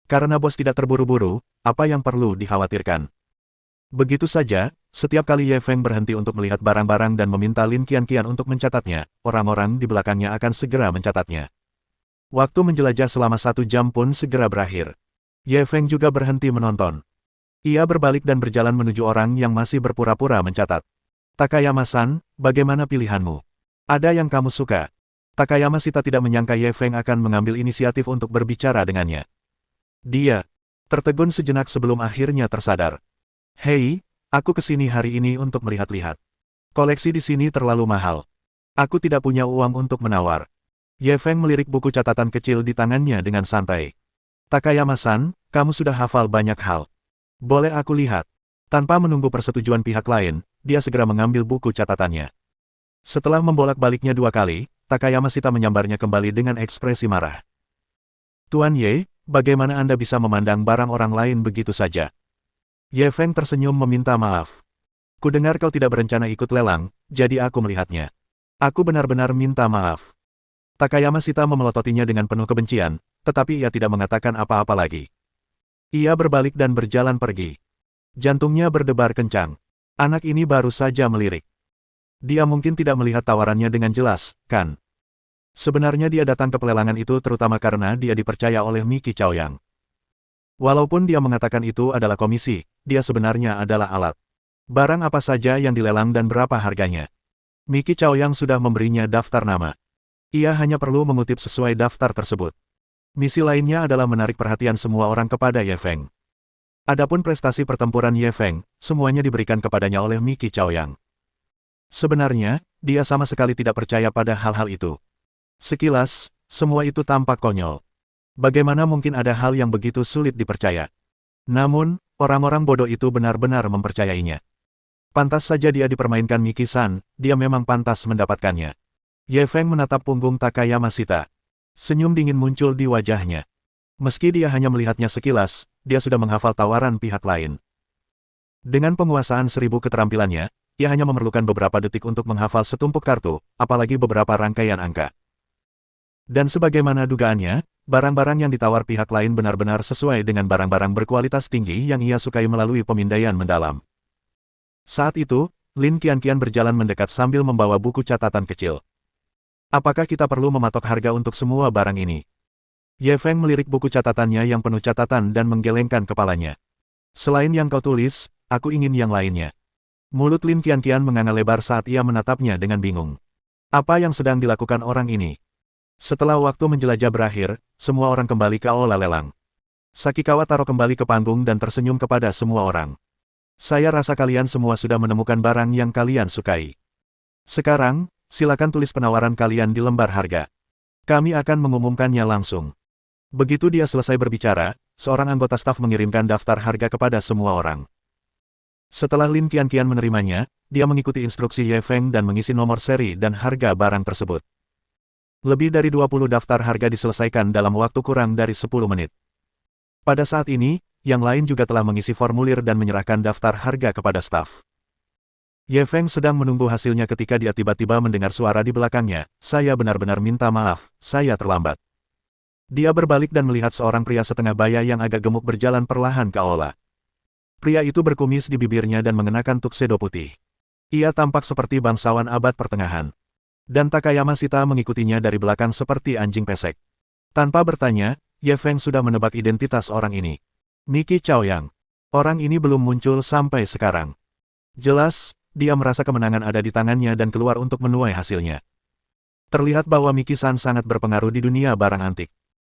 Karena bos tidak terburu-buru, apa yang perlu dikhawatirkan? Begitu saja, setiap kali Ye Feng berhenti untuk melihat barang-barang dan meminta Lin Qianqian untuk mencatatnya, orang-orang di belakangnya akan segera mencatatnya. Waktu menjelajah selama 1 jam pun segera berakhir. Ye Feng juga berhenti menonton. Ia berbalik dan berjalan menuju orang yang masih berpura-pura mencatat. Takayama-san, bagaimana pilihanmu? Ada yang kamu suka? Takayama Sita tidak menyangka Ye Feng akan mengambil inisiatif untuk berbicara dengannya. Dia tertegun sejenak sebelum akhirnya tersadar. Hei, aku kesini hari ini untuk melihat-lihat. Koleksi di sini terlalu mahal. Aku tidak punya uang untuk menawar. Ye Feng melirik buku catatan kecil di tangannya dengan santai. Takayama-san, kamu sudah hafal banyak hal. Boleh aku lihat? Tanpa menunggu persetujuan pihak lain, dia segera mengambil buku catatannya. Setelah membolak-baliknya 2 kali, Takayama Sita menyambarnya kembali dengan ekspresi marah. Tuan Ye, bagaimana Anda bisa memandang barang orang lain begitu saja? Ye Feng tersenyum meminta maaf. Kudengar kau tidak berencana ikut lelang, jadi aku melihatnya. Aku benar-benar minta maaf. Takayama Sita memelototinya dengan penuh kebencian, tetapi ia tidak mengatakan apa-apa lagi. Ia berbalik dan berjalan pergi. Jantungnya berdebar kencang. Anak ini baru saja melirik. Dia mungkin tidak melihat tawarannya dengan jelas, kan? Sebenarnya dia datang ke pelelangan itu terutama karena dia dipercaya oleh Miki Chaoyang. Walaupun dia mengatakan itu adalah komisi, dia sebenarnya adalah alat. Barang apa saja yang dilelang dan berapa harganya. Miki Chaoyang sudah memberinya daftar nama. Ia hanya perlu mengutip sesuai daftar tersebut. Misi lainnya adalah menarik perhatian semua orang kepada Ye Feng. Adapun prestasi pertempuran Ye Feng, semuanya diberikan kepadanya oleh Miki Chaoyang. Sebenarnya, dia sama sekali tidak percaya pada hal-hal itu. Sekilas, semua itu tampak konyol. Bagaimana mungkin ada hal yang begitu sulit dipercaya? Namun, orang-orang bodoh itu benar-benar mempercayainya. Pantas saja dia dipermainkan Miki-san, dia memang pantas mendapatkannya. Ye Feng menatap punggung Takayama Sita. Senyum dingin muncul di wajahnya. Meski dia hanya melihatnya sekilas, dia sudah menghafal tawaran pihak lain. Dengan penguasaan 1000 keterampilannya, ia hanya memerlukan beberapa detik untuk menghafal setumpuk kartu, apalagi beberapa rangkaian angka. Dan sebagaimana dugaannya, barang-barang yang ditawar pihak lain benar-benar sesuai dengan barang-barang berkualitas tinggi yang ia sukai melalui pemindaian mendalam. Saat itu, Lin Qianqian berjalan mendekat sambil membawa buku catatan kecil. Apakah kita perlu mematok harga untuk semua barang ini? Ye Feng melirik buku catatannya yang penuh catatan dan menggelengkan kepalanya. Selain yang kau tulis, aku ingin yang lainnya. Mulut Lin Qianqian menganga lebar saat ia menatapnya dengan bingung. Apa yang sedang dilakukan orang ini? Setelah waktu menjelajah berakhir, semua orang kembali ke aula lelang. Sakikawa Taro kembali ke panggung dan tersenyum kepada semua orang. Saya rasa kalian semua sudah menemukan barang yang kalian sukai. Sekarang, silakan tulis penawaran kalian di lembar harga. Kami akan mengumumkannya langsung. Begitu dia selesai berbicara, seorang anggota staf mengirimkan daftar harga kepada semua orang. Setelah Lin Qianqian menerimanya, dia mengikuti instruksi Ye Feng dan mengisi nomor seri dan harga barang tersebut. Lebih dari 20 daftar harga diselesaikan dalam waktu kurang dari 10 menit. Pada saat ini, yang lain juga telah mengisi formulir dan menyerahkan daftar harga kepada staf. Ye Feng sedang menunggu hasilnya ketika dia tiba-tiba mendengar suara di belakangnya, "Saya benar-benar minta maaf, saya terlambat." Dia berbalik dan melihat seorang pria setengah baya yang agak gemuk berjalan perlahan ke aula. Pria itu berkumis di bibirnya dan mengenakan tuxedo putih. Ia tampak seperti bangsawan abad pertengahan. Dan Takayama Shita mengikutinya dari belakang seperti anjing pesek. Tanpa bertanya, Ye Feng sudah menebak identitas orang ini. Miki Chaoyang. Orang ini belum muncul sampai sekarang. Jelas, dia merasa kemenangan ada di tangannya dan keluar untuk menuai hasilnya. Terlihat bahwa Miki-san sangat berpengaruh di dunia barang antik.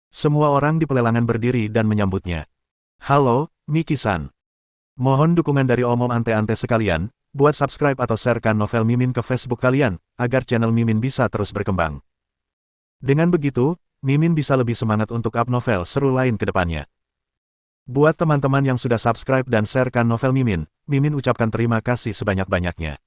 Semua orang di pelelangan berdiri dan menyambutnya. "Halo, Miki-san. Mohon dukungan dari omom ante-ante sekalian, buat subscribe atau sharekan novel Mimin ke Facebook kalian, agar channel Mimin bisa terus berkembang. Dengan begitu, Mimin bisa lebih semangat untuk up novel seru lain ke depannya." Buat teman-teman yang sudah subscribe dan sharekan novel Mimin, Mimin ucapkan terima kasih sebanyak-banyaknya.